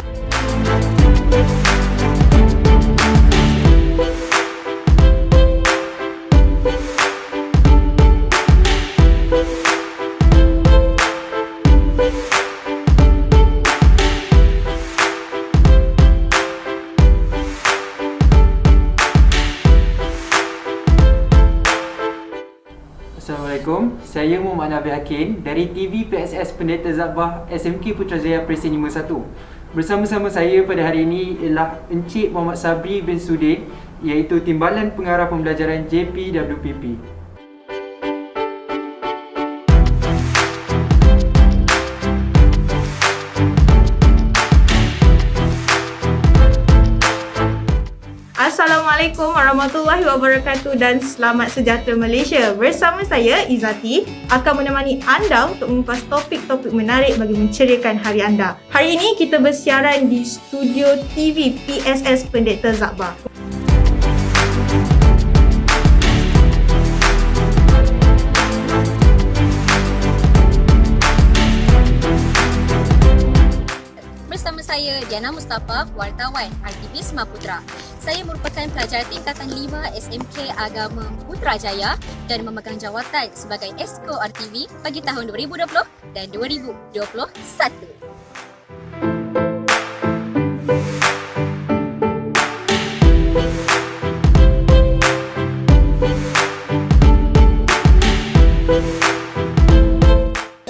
Assalamualaikum, saya Muhammad Nabi Hakim dari TV PSS Pendeta Zabah SMK Putrajaya Presin 51. Bersama-sama saya pada hari ini ialah Encik Muhammad Sabri bin Sudin, iaitu Timbalan Pengarah Pembelajaran JPWPP. Assalamualaikum warahmatullahi wabarakatuh dan selamat sejahtera Malaysia. Bersama saya Izzati akan menemani anda untuk mengupas topik-topik menarik bagi menceriakan hari anda. Hari ini kita bersiaran di studio TV PSS Pendeta Zabah. Bersama saya Diana Mustafa, wartawan RTV Semaputra. Saya merupakan pelajar tingkatan 5 SMK Agama Putrajaya dan memegang jawatan sebagai Esko RTV bagi tahun 2020 dan 2021.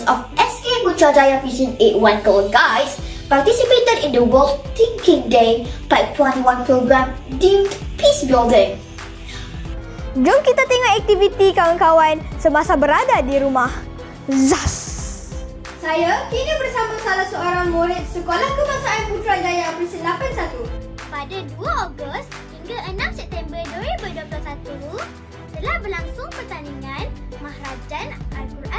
Of SK Putrajaya Presin 81 guys participated in the World Thinking Day Part 21 program deemed Peace Building. Jom kita tengok aktiviti kawan-kawan semasa berada di rumah. Zas! Saya kini bersama salah seorang murid Sekolah Kebangsaan Putrajaya Presin 81. Pada 2 Ogos hingga 6 September 2021 telah berlangsung pertandingan Maharajan Al-Quran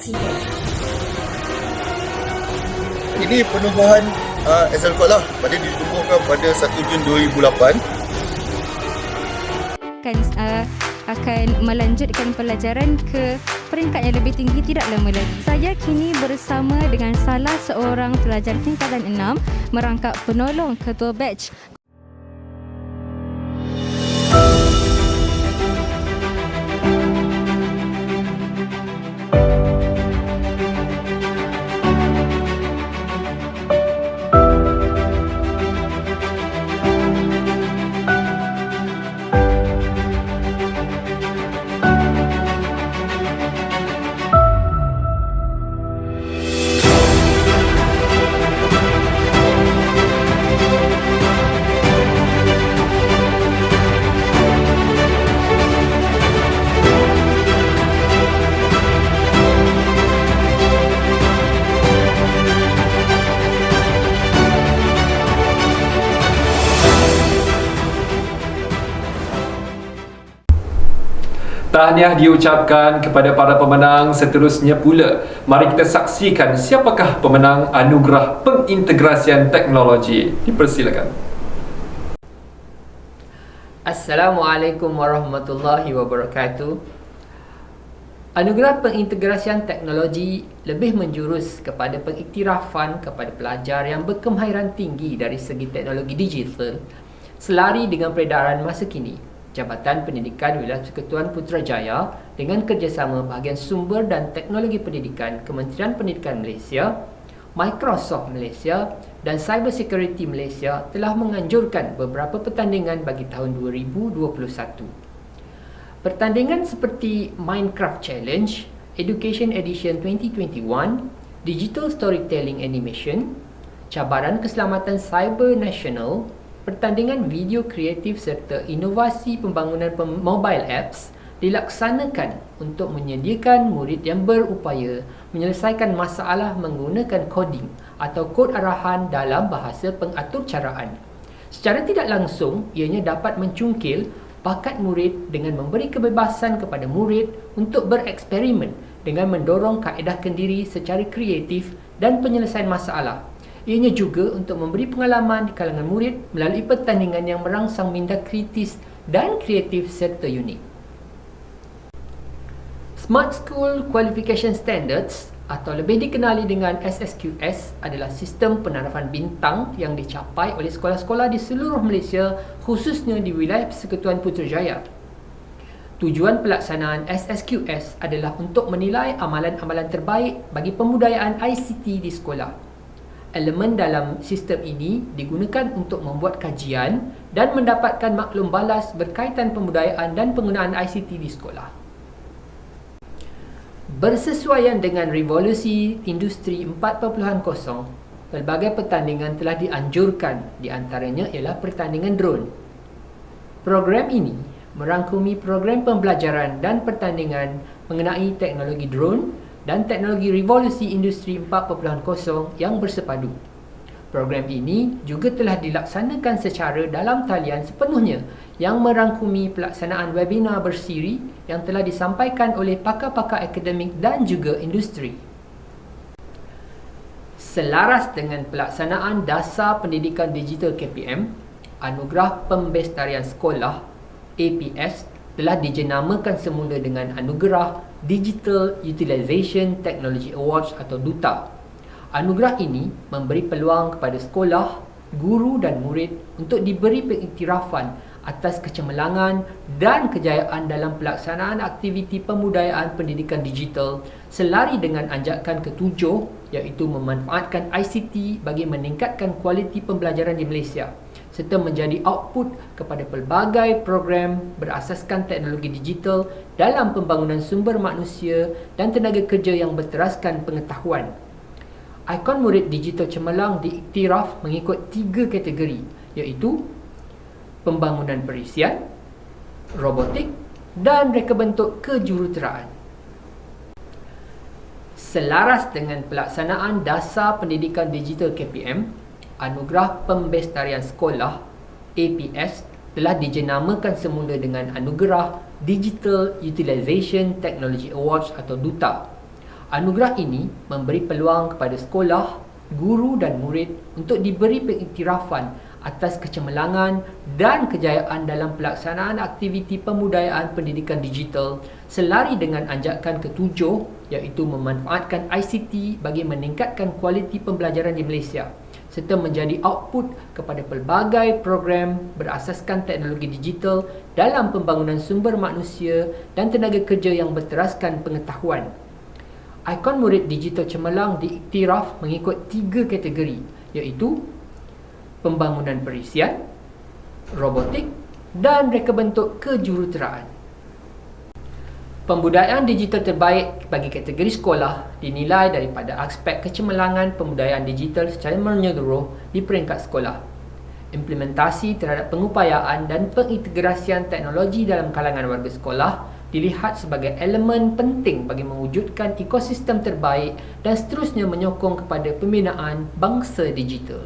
saksikan. Ini penubuhan SL Code lah. Pada ditubuhkan pada 1 Jun 2008. Akan melanjutkan pelajaran ke peringkat yang lebih tinggi tidak lama lagi. Saya kini bersama dengan salah seorang pelajar tingkatan 6 merangkap penolong ketua batch. Tahniah diucapkan kepada para pemenang seterusnya pula. Mari kita saksikan siapakah pemenang anugerah pengintegrasian teknologi. Dipersilakan. Assalamualaikum warahmatullahi wabarakatuh. Anugerah pengintegrasian teknologi lebih menjurus kepada pengiktirafan kepada pelajar yang berkemahiran tinggi dari segi teknologi digital selari dengan peredaran masa kini. Jabatan Pendidikan Wilayah Persekutuan Putrajaya dengan kerjasama Bahagian Sumber dan Teknologi Pendidikan Kementerian Pendidikan Malaysia, Microsoft Malaysia dan Cyber Security Malaysia telah menganjurkan beberapa pertandingan bagi tahun 2021. Pertandingan seperti Minecraft Challenge, Education Edition 2021, Digital Storytelling Animation, Cabaran Keselamatan Cyber Nasional, pertandingan video kreatif serta inovasi pembangunan mobile apps dilaksanakan untuk menyediakan murid yang berupaya menyelesaikan masalah menggunakan coding atau kod arahan dalam bahasa pengaturcaraan. Secara tidak langsung, ianya dapat mencungkil bakat murid dengan memberi kebebasan kepada murid untuk bereksperimen dengan mendorong kaedah kendiri secara kreatif dan penyelesaian masalah. Ianya juga untuk memberi pengalaman di kalangan murid melalui pertandingan yang merangsang minda kritis dan kreatif serta unik. Smart School Qualification Standards atau lebih dikenali dengan SSQS adalah sistem penarafan bintang yang dicapai oleh sekolah-sekolah di seluruh Malaysia, khususnya di wilayah Persekutuan Putrajaya. Tujuan pelaksanaan SSQS adalah untuk menilai amalan-amalan terbaik bagi pembudayaan ICT di sekolah. Elemen dalam sistem ini digunakan untuk membuat kajian dan mendapatkan maklum balas berkaitan pembudayaan dan penggunaan ICT di sekolah. Bersesuaian dengan revolusi industri 4.0, pelbagai pertandingan telah dianjurkan, di antaranya ialah pertandingan drone. Program ini merangkumi program pembelajaran dan pertandingan mengenai teknologi drone dan teknologi revolusi industri 4.0 yang bersepadu. Program ini juga telah dilaksanakan secara dalam talian sepenuhnya yang merangkumi pelaksanaan webinar bersiri yang telah disampaikan oleh pakar-pakar akademik dan juga industri. Selaras dengan pelaksanaan Dasar Pendidikan Digital KPM, Anugerah Pembestarian Sekolah APS telah dijenamakan semula dengan Anugerah Digital Utilization Technology Awards atau DUTA. Anugerah ini memberi peluang kepada sekolah, guru dan murid untuk diberi pengiktirafan atas kecemerlangan dan kejayaan dalam pelaksanaan aktiviti pembudayaan pendidikan digital selari dengan anjakan ketujuh, iaitu memanfaatkan ICT bagi meningkatkan kualiti pembelajaran di Malaysia serta menjadi output kepada pelbagai program berasaskan teknologi digital dalam pembangunan sumber manusia dan tenaga kerja yang berteraskan pengetahuan. Ikon murid digital cemerlang diiktiraf mengikut 3 kategori, iaitu pembangunan perisian, robotik dan reka bentuk kejuruteraan. Selaras dengan pelaksanaan Dasar Pendidikan Digital KPM, Anugerah Pembestarian Sekolah APS telah dijenamakan semula dengan Anugerah Digital Utilization Technology Awards atau DUTA. Anugerah ini memberi peluang kepada sekolah, guru dan murid untuk diberi pengiktirafan atas kecemerlangan dan kejayaan dalam pelaksanaan aktiviti pembudayaan pendidikan digital selari dengan anjakan ketujuh, iaitu memanfaatkan ICT bagi meningkatkan kualiti pembelajaran di Malaysia serta menjadi output kepada pelbagai program berasaskan teknologi digital dalam pembangunan sumber manusia dan tenaga kerja yang berteraskan pengetahuan. Ikon murid digital cemerlang diiktiraf mengikut 3 kategori, iaitu pembangunan perisian, robotik dan reka bentuk kejuruteraan. Pembudayaan digital terbaik bagi kategori sekolah dinilai daripada aspek kecemerlangan pembudayaan digital secara menyeluruh di peringkat sekolah. Implementasi terhadap pengupayaan dan pengintegrasian teknologi dalam kalangan warga sekolah dilihat sebagai elemen penting bagi mewujudkan ekosistem terbaik dan seterusnya menyokong kepada pembinaan bangsa digital.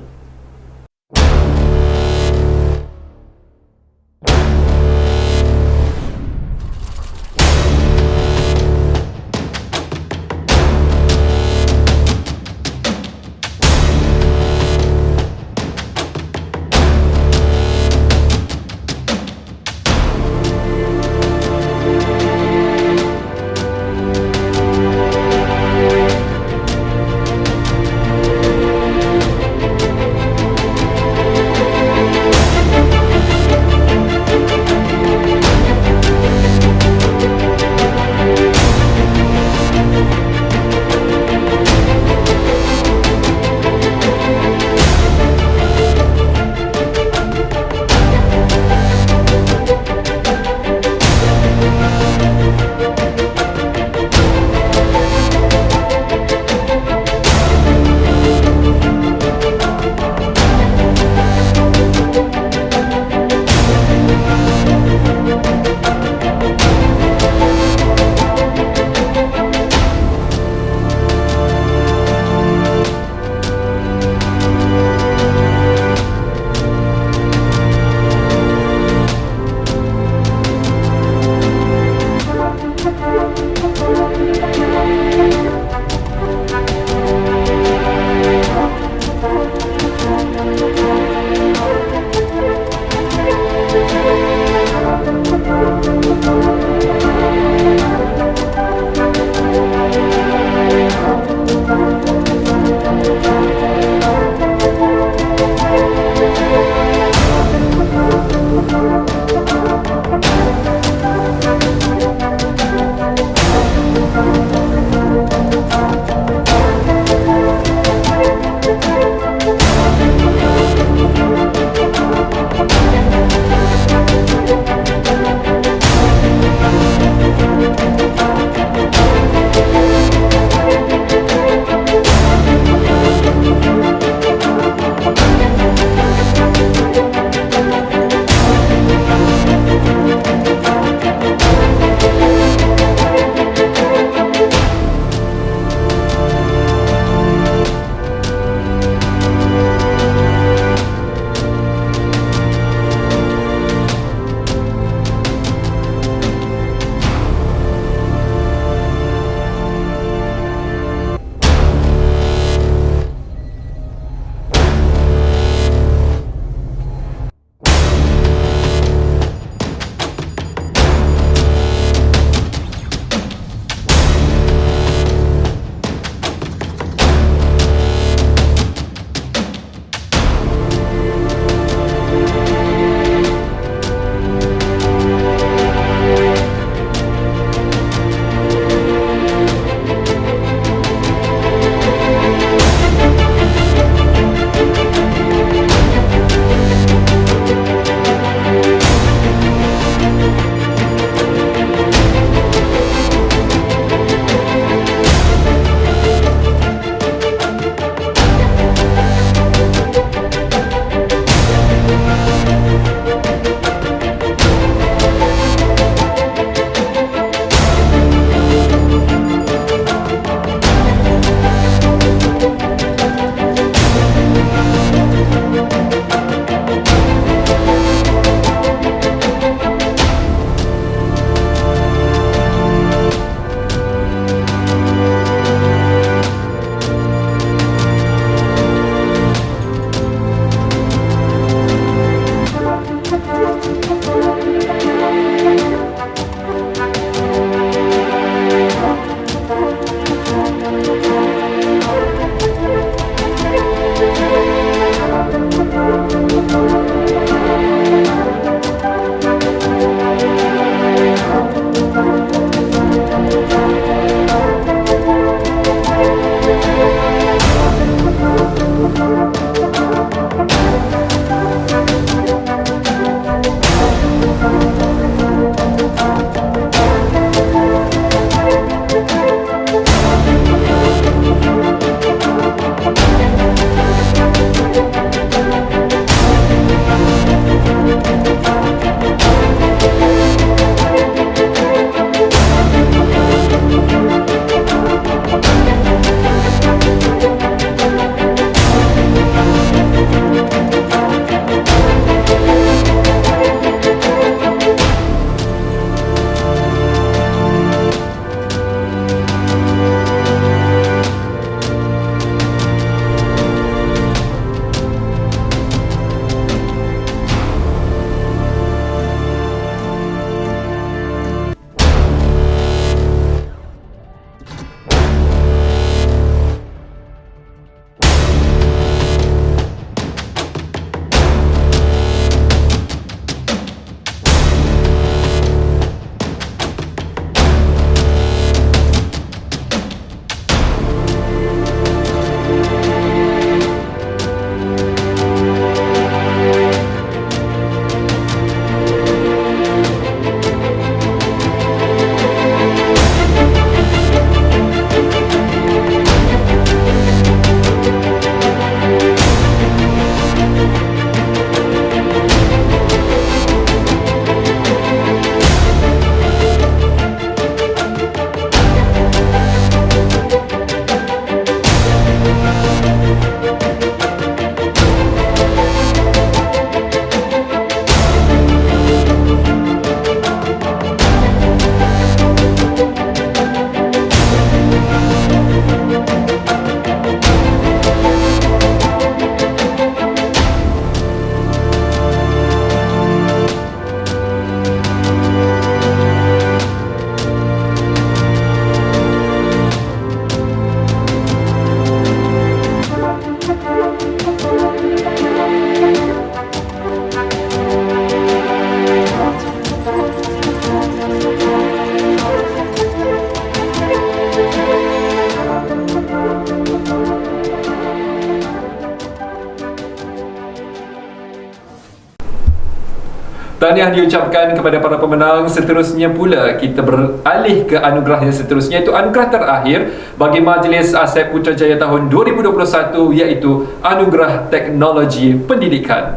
Tahniah diucapkan kepada para pemenang. Seterusnya pula kita beralih ke anugerah yang seterusnya, iaitu anugerah terakhir bagi Majlis Aset Putrajaya tahun 2021, iaitu Anugerah Teknologi Pendidikan.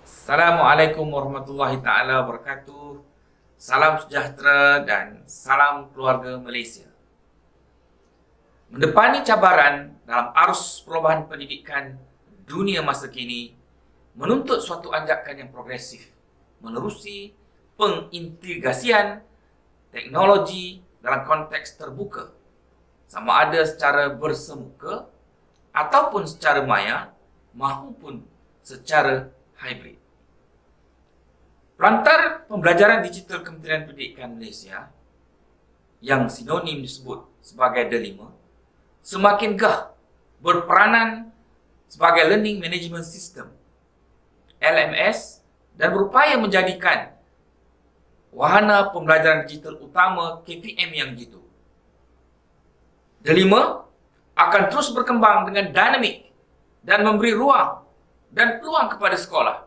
Assalamualaikum warahmatullahi taala wabarakatuh. Salam sejahtera dan salam keluarga Malaysia. Mendepani cabaran dalam arus perubahan pendidikan dunia masa kini menuntut suatu ajakan yang progresif, menerusi pengintegrasian teknologi dalam konteks terbuka, sama ada secara bersemuka ataupun secara maya maupun secara hybrid. Pelantar pembelajaran digital Kementerian Pendidikan Malaysia yang sinonim disebut sebagai D5 semakin gah berperanan sebagai Learning Management System LMS dan berupaya menjadikan wahana pembelajaran digital utama KPM yang jitu. D5 akan terus berkembang dengan dinamik dan memberi ruang dan peluang kepada sekolah,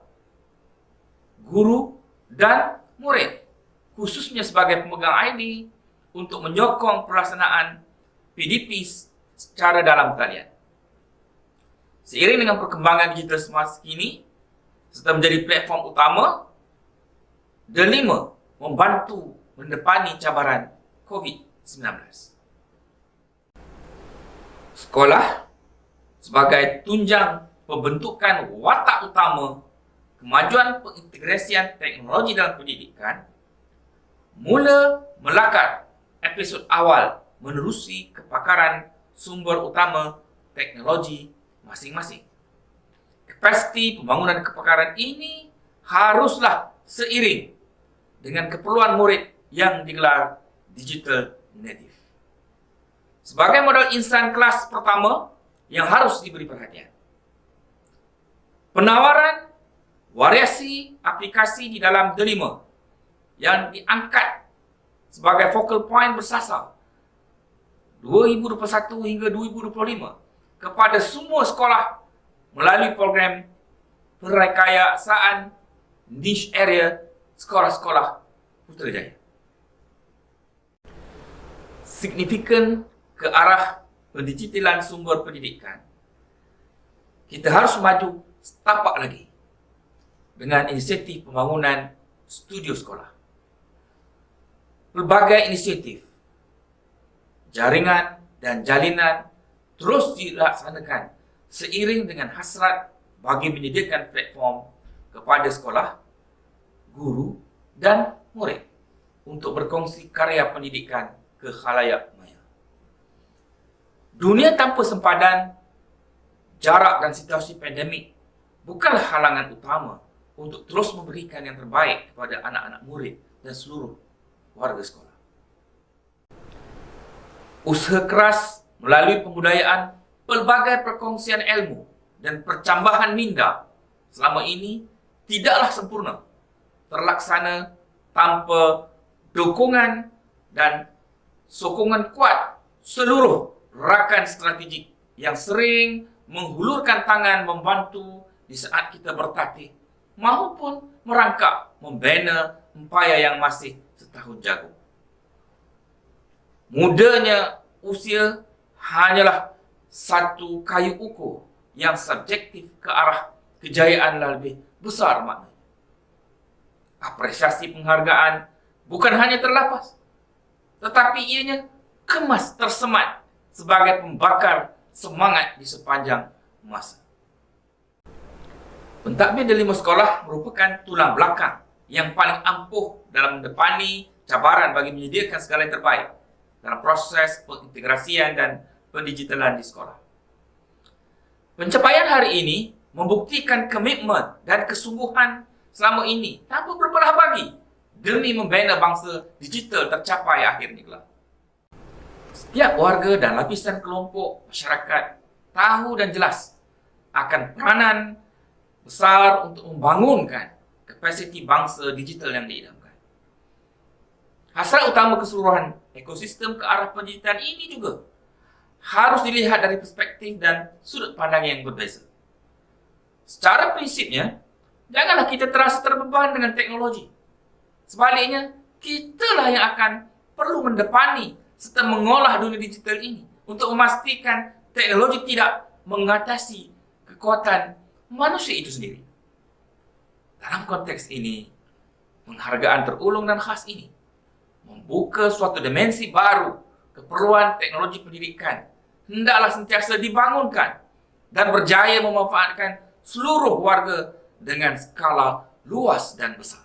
guru dan murid, khususnya sebagai pemegang ID, untuk menyokong pelaksanaan PDP secara dalam talian. Seiring dengan perkembangan digital semasa kini, serta menjadi platform utama, D5 membantu mendepani cabaran COVID-19. Sekolah sebagai tunjang pembentukan watak utama kemajuan pengintegrasian teknologi dalam pendidikan mula melakar episod awal menerusi kepakaran sumber utama teknologi masing-masing. Kapasiti pembangunan kepakaran ini haruslah seiring dengan keperluan murid yang digelar digital native. Sebagai modal insan kelas pertama yang harus diberi perhatian, penawaran variasi aplikasi di dalam D5 yang diangkat sebagai focal point bersasar 2021 hingga 2025 kepada semua sekolah melalui program perekayasaan niche area sekolah-sekolah Putrajaya. Signifikan ke arah pendigitalan sumber pendidikan, kita harus maju setapak lagi dengan inisiatif pembangunan studio sekolah. Pelbagai inisiatif, jaringan dan jalinan terus dilaksanakan seiring dengan hasrat bagi menyediakan platform kepada sekolah, guru dan murid untuk berkongsi karya pendidikan ke khalayak maya. Dunia tanpa sempadan, jarak dan situasi pandemik bukanlah halangan utama untuk terus memberikan yang terbaik kepada anak-anak murid dan seluruh warga sekolah. Usaha keras melalui pembudayaan pelbagai perkongsian ilmu dan percambahan minda selama ini tidaklah sempurna terlaksana tanpa dukungan dan sokongan kuat seluruh rakan strategik yang sering menghulurkan tangan membantu di saat kita bertatih maupun merangkap membina empayar yang masih setahun jagung. Mudanya usia hanyalah satu kayu ukur yang subjektif ke arah kejayaan lebih besar maknanya. Apresiasi penghargaan bukan hanya terlapas, tetapi ianya kemas tersemat sebagai pembakar semangat di sepanjang masa. Pentadbir D5 sekolah merupakan tulang belakang yang paling ampuh dalam mendepani cabaran bagi menyediakan segala yang terbaik dalam proses pengintegrasian dan pendigitalan di sekolah. Pencapaian hari ini membuktikan komitmen dan kesungguhan selama ini tanpa berbelah bagi demi membina bangsa digital tercapai akhirnya kelak. Setiap warga dan lapisan kelompok masyarakat tahu dan jelas akan peranan besar untuk membangunkan kapasiti bangsa digital yang diidamkan. Hasrat utama keseluruhan ekosistem ke arah pendidikan ini juga harus dilihat dari perspektif dan sudut pandang yang berbeza. Secara prinsipnya, Janganlah kita terasa terbeban dengan teknologi. Sebaliknya, kitalah yang akan perlu mendepani serta mengolah dunia digital ini untuk memastikan teknologi tidak mengatasi kekuatan manusia itu sendiri. Dalam konteks ini, penghargaan terulung dan khas ini membuka suatu dimensi baru keperluan teknologi pendidikan hendaklah sentiasa dibangunkan dan berjaya memanfaatkan seluruh warga dengan skala luas dan besar.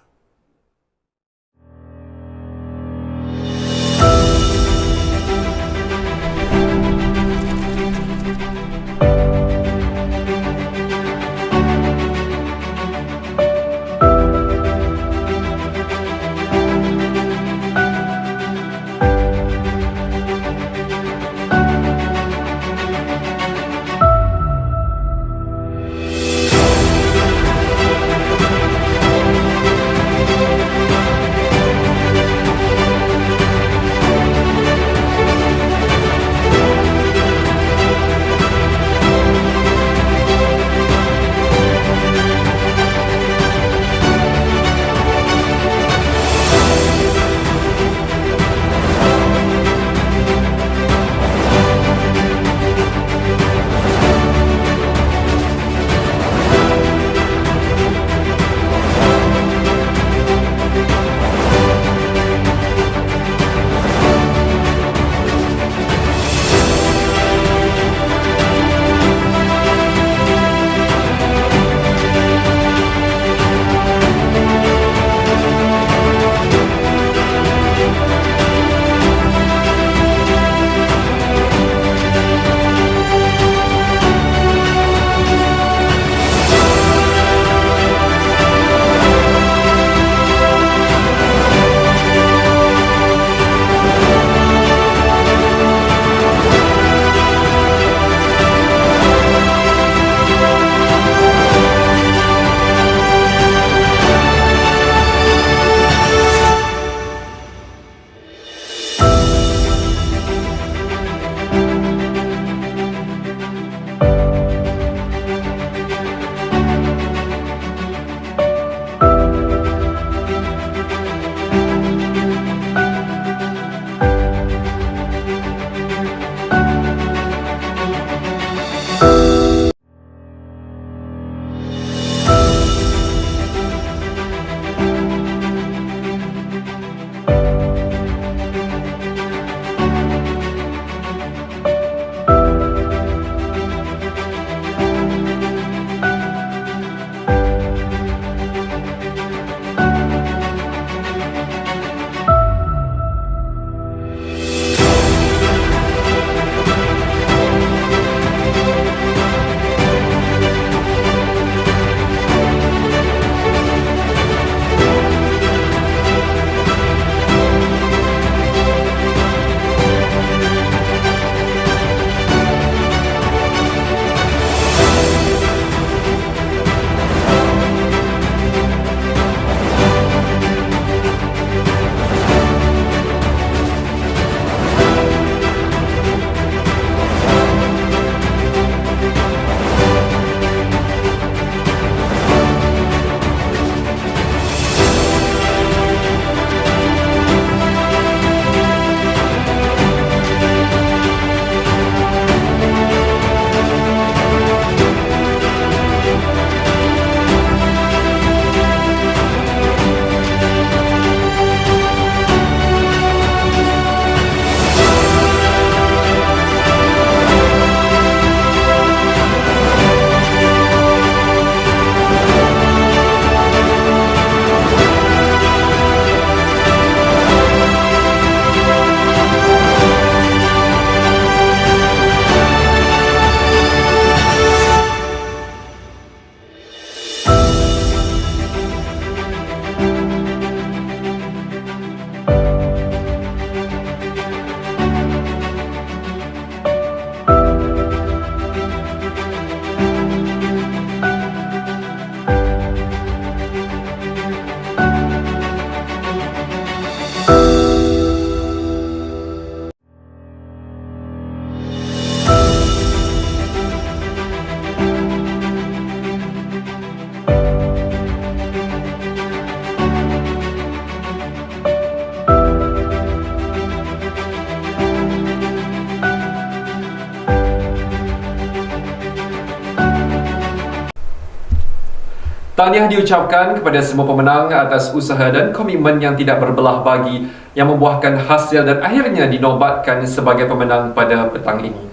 Tahniah diucapkan kepada semua pemenang atas usaha dan komitmen yang tidak berbelah bagi yang membuahkan hasil dan akhirnya dinobatkan sebagai pemenang pada petang ini.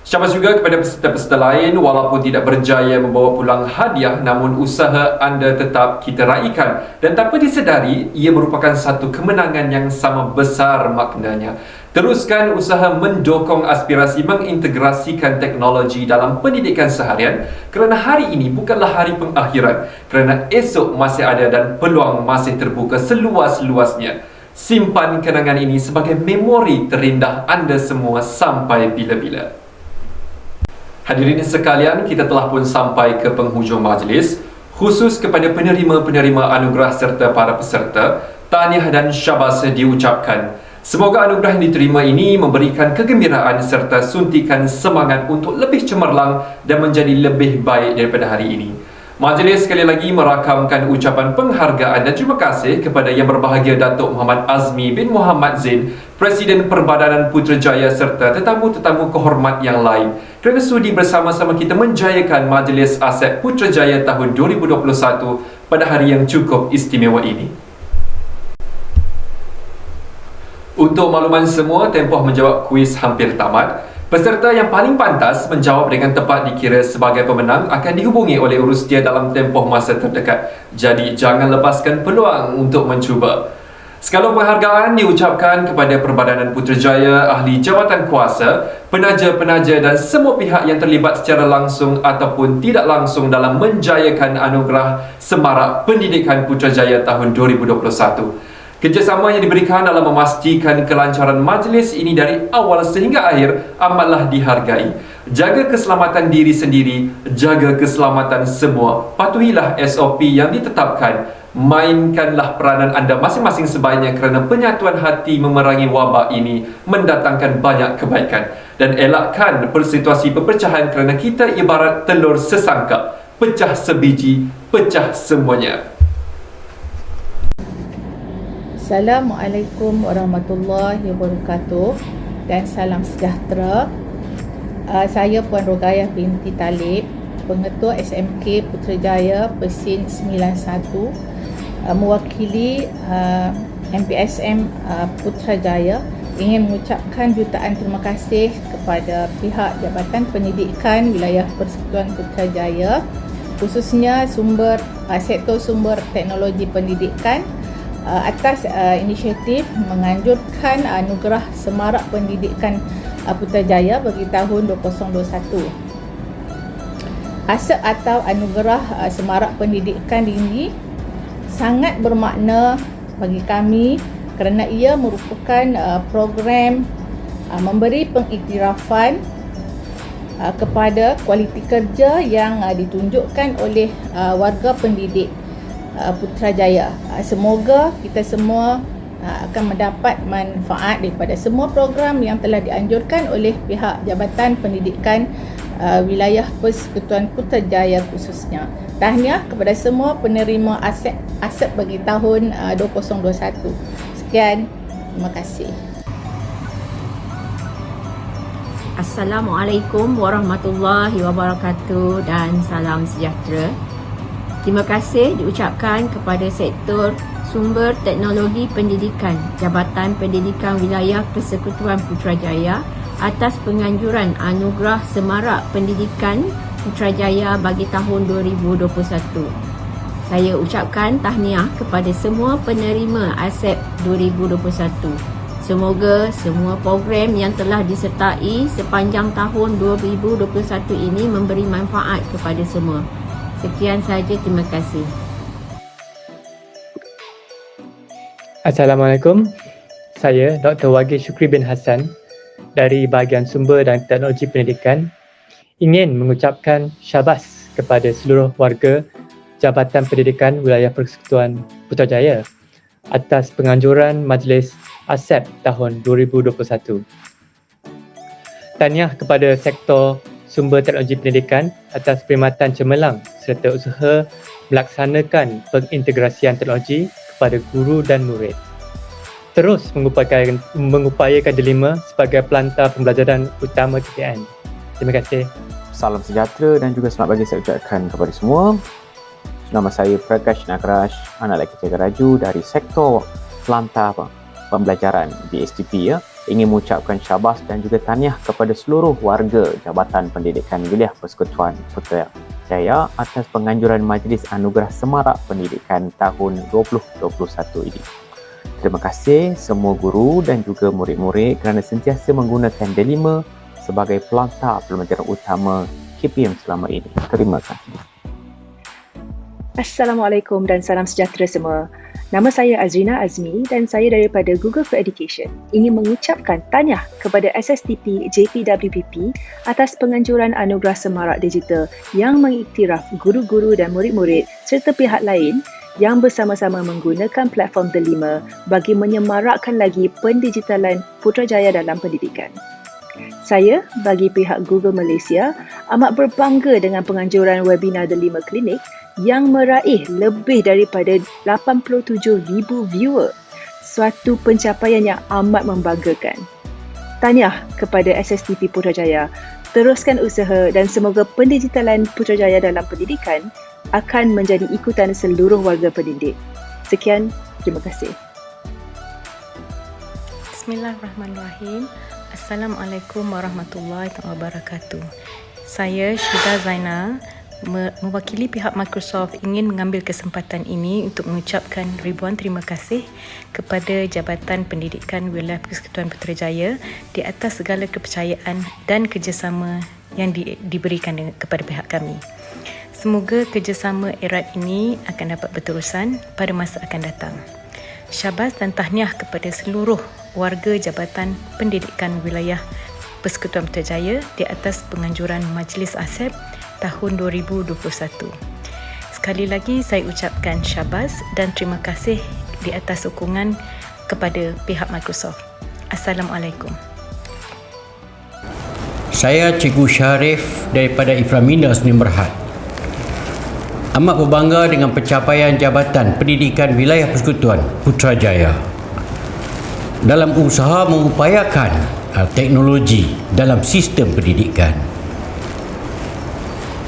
Syabas juga kepada peserta-peserta lain walaupun tidak berjaya membawa pulang hadiah, namun usaha anda tetap kita raikan dan tanpa disedari ia merupakan satu kemenangan yang sama besar maknanya. Teruskan usaha mendokong aspirasi mengintegrasikan teknologi dalam pendidikan seharian kerana hari ini bukanlah hari pengakhiran, kerana esok masih ada dan peluang masih terbuka seluas-luasnya. Simpan kenangan ini sebagai memori terindah anda semua sampai bila-bila. Hadirin sekalian, kita telah pun sampai ke penghujung majlis. Khusus kepada penerima-penerima anugerah serta para peserta, tahniah dan syabas diucapkan. Semoga anugerah yang diterima ini memberikan kegembiraan serta suntikan semangat untuk lebih cemerlang dan menjadi lebih baik daripada hari ini. Majlis sekali lagi merakamkan ucapan penghargaan dan terima kasih kepada Yang Berbahagia Datuk Muhammad Azmi bin Muhammad Zain, Presiden Perbadanan Putrajaya serta tetamu-tetamu kehormat yang lain kerana sudi bersama-sama kita menjayakan Majlis Asep Putrajaya tahun 2021 pada hari yang cukup istimewa ini. Untuk makluman semua, tempoh menjawab kuis hampir tamat. Peserta yang paling pantas menjawab dengan tepat dikira sebagai pemenang akan dihubungi oleh urus dia dalam tempoh masa terdekat. Jadi, jangan lepaskan peluang untuk mencuba. Sekalung penghargaan diucapkan kepada Perbadanan Putrajaya, ahli jawatan kuasa, penaja-penaja dan semua pihak yang terlibat secara langsung ataupun tidak langsung dalam menjayakan anugerah Semarak Pendidikan Putrajaya tahun 2021. Kerjasama yang diberikan dalam memastikan kelancaran majlis ini dari awal sehingga akhir amatlah dihargai. Jaga keselamatan diri sendiri, jaga keselamatan semua. Patuhilah SOP yang ditetapkan. Mainkanlah peranan anda masing-masing sebaiknya kerana penyatuan hati memerangi wabak ini mendatangkan banyak kebaikan. Dan elakkan persituasi perpecahan kerana kita ibarat telur sesangkap. Pecah sebiji, pecah semuanya. Assalamualaikum warahmatullahi wabarakatuh dan salam sejahtera. Saya Puan Rogayah binti Talib, Pengetua SMK Putrajaya Pesin 91, mewakili MPSM Putrajaya ingin mengucapkan jutaan terima kasih kepada pihak Jabatan Pendidikan Wilayah Persekutuan Putrajaya, khususnya sektor sumber teknologi pendidikan atas inisiatif menganjurkan anugerah Semarak Pendidikan Putrajaya bagi tahun 2021. Asep atau anugerah Semarak Pendidikan ini sangat bermakna bagi kami kerana ia merupakan program memberi pengiktirafan kepada kualiti kerja yang ditunjukkan oleh warga pendidik Putrajaya. Semoga kita semua akan mendapat manfaat daripada semua program yang telah dianjurkan oleh pihak Jabatan Pendidikan Wilayah Persekutuan Putrajaya khususnya. Tahniah kepada semua penerima asep bagi tahun 2021. Sekian, terima kasih. Assalamualaikum warahmatullahi wabarakatuh dan salam sejahtera. Terima kasih diucapkan kepada Sektor Sumber Teknologi Pendidikan Jabatan Pendidikan Wilayah Persekutuan Putrajaya atas penganjuran Anugerah Semarak Pendidikan Putrajaya bagi tahun 2021. Saya ucapkan tahniah kepada semua penerima ASEP 2021. Semoga semua program yang telah disertai sepanjang tahun 2021 ini memberi manfaat kepada semua. Sekian sahaja, terima kasih. Assalamualaikum. Saya Dr. Wagil Syukri bin Hassan dari Bahagian Sumber dan Teknologi Pendidikan ingin mengucapkan syabas kepada seluruh warga Jabatan Pendidikan Wilayah Persekutuan Putrajaya atas penganjuran Majlis ASEP tahun 2021. Tahniah kepada Sektor Sumber Teknologi Pendidikan atas perkhidmatan cemerlang serta usaha melaksanakan pengintegrasian teknologi kepada guru dan murid. Terus mengupayakan delima sebagai pelantar pembelajaran utama KPN. Terima kasih. Salam sejahtera dan juga selamat pagi saya ucapkan kepada semua. Nama saya Prakash Nagraj, anak lelaki jaga raju dari sektor pelantar pembelajaran di STP ya. Ingin mengucapkan syabas dan juga tahniah kepada seluruh warga Jabatan Pendidikan Wilayah Persekutuan Putrajaya atas penganjuran Majlis Anugerah Semarak Pendidikan tahun 2021 ini. Terima kasih semua guru dan juga murid-murid kerana sentiasa menggunakan D5 sebagai pelantar pembelajaran utama KPM selama ini. Terima kasih. Assalamualaikum dan salam sejahtera semua. Nama saya Azrina Azmi dan saya daripada Google for Education ingin mengucapkan tahniah kepada SSTP JPWPP atas penganjuran Anugerah Semarak Digital yang mengiktiraf guru-guru dan murid-murid serta pihak lain yang bersama-sama menggunakan platform D5 bagi menyemarakkan lagi pendigitalan Putrajaya dalam pendidikan. Saya bagi pihak Google Malaysia amat berbangga dengan penganjuran webinar D5 Klinik yang meraih lebih daripada 87,000 viewer, suatu pencapaian yang amat membanggakan. Tahniah kepada SSTP Putrajaya, teruskan usaha dan semoga pendigitalan Putrajaya dalam pendidikan akan menjadi ikutan seluruh warga pendidik. Sekian, terima kasih. Bismillahirrahmanirrahim. Assalamualaikum warahmatullahi wabarakatuh. Saya Syida Zainal, mewakili pihak Microsoft ingin mengambil kesempatan ini untuk mengucapkan ribuan terima kasih kepada Jabatan Pendidikan Wilayah Persekutuan Putrajaya di atas segala kepercayaan dan kerjasama yang diberikan kepada pihak kami. Semoga kerjasama erat ini akan dapat berterusan pada masa akan datang. Syabas dan tahniah kepada seluruh warga Jabatan Pendidikan Wilayah Persekutuan Putrajaya di atas penganjuran Majlis ASEP tahun 2021. Sekali lagi saya ucapkan syabas dan terima kasih di atas sokongan kepada pihak Microsoft. Assalamualaikum. Saya Cikgu Syarif daripada Iframinda Senin Berhad. Amat berbangga dengan pencapaian Jabatan Pendidikan Wilayah Persekutuan Putrajaya dalam usaha mengupayakan teknologi dalam sistem pendidikan.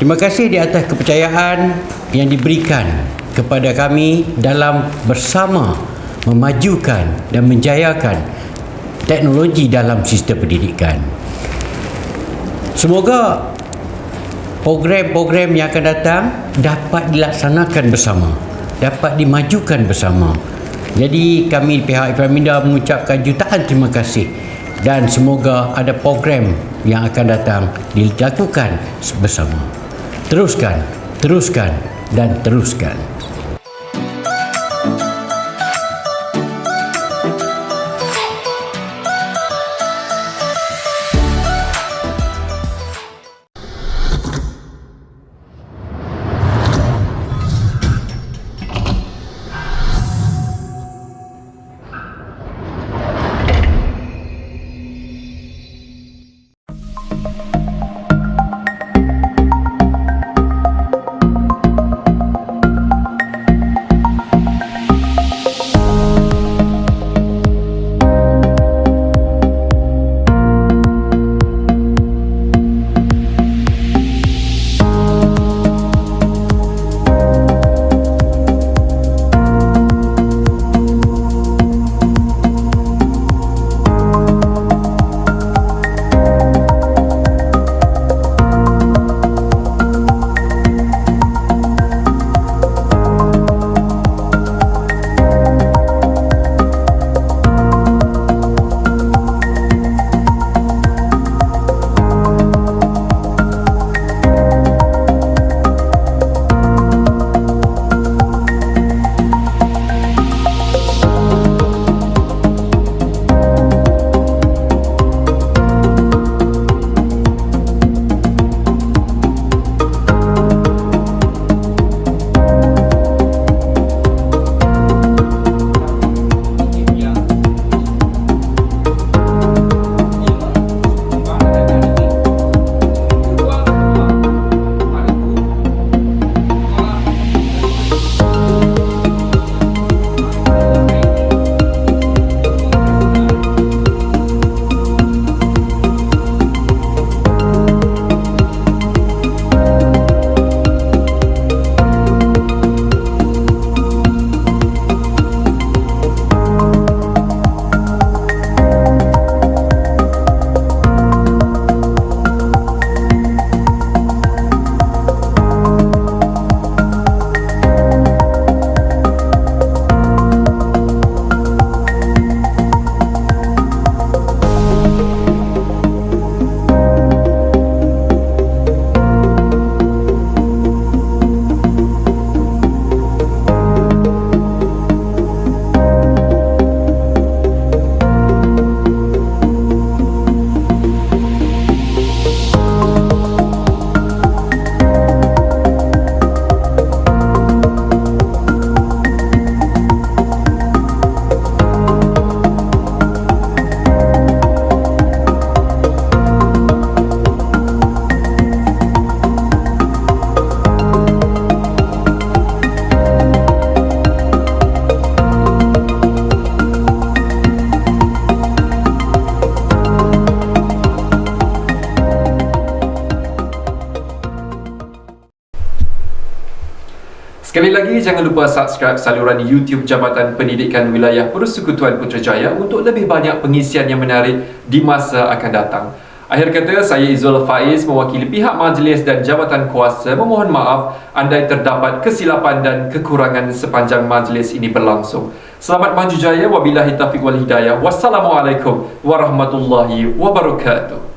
Terima kasih di atas kepercayaan yang diberikan kepada kami dalam bersama memajukan dan menjayakan teknologi dalam sistem pendidikan. Semoga program-program yang akan datang dapat dilaksanakan bersama, dapat dimajukan bersama. Jadi kami pihak Iframinda mengucapkan jutaan terima kasih dan semoga ada program yang akan datang dilakukan bersama. Teruskan, teruskan dan teruskan. Sekali lagi, jangan lupa subscribe saluran YouTube Jabatan Pendidikan Wilayah Persekutuan Putrajaya untuk lebih banyak pengisian yang menarik di masa akan datang. Akhir kata, saya Izul Faiz mewakili pihak majlis dan jabatan kuasa memohon maaf andai terdapat kesilapan dan kekurangan sepanjang majlis ini berlangsung. Selamat maju jaya, wabillahi taufiq wal hidayah. Wassalamualaikum warahmatullahi wabarakatuh.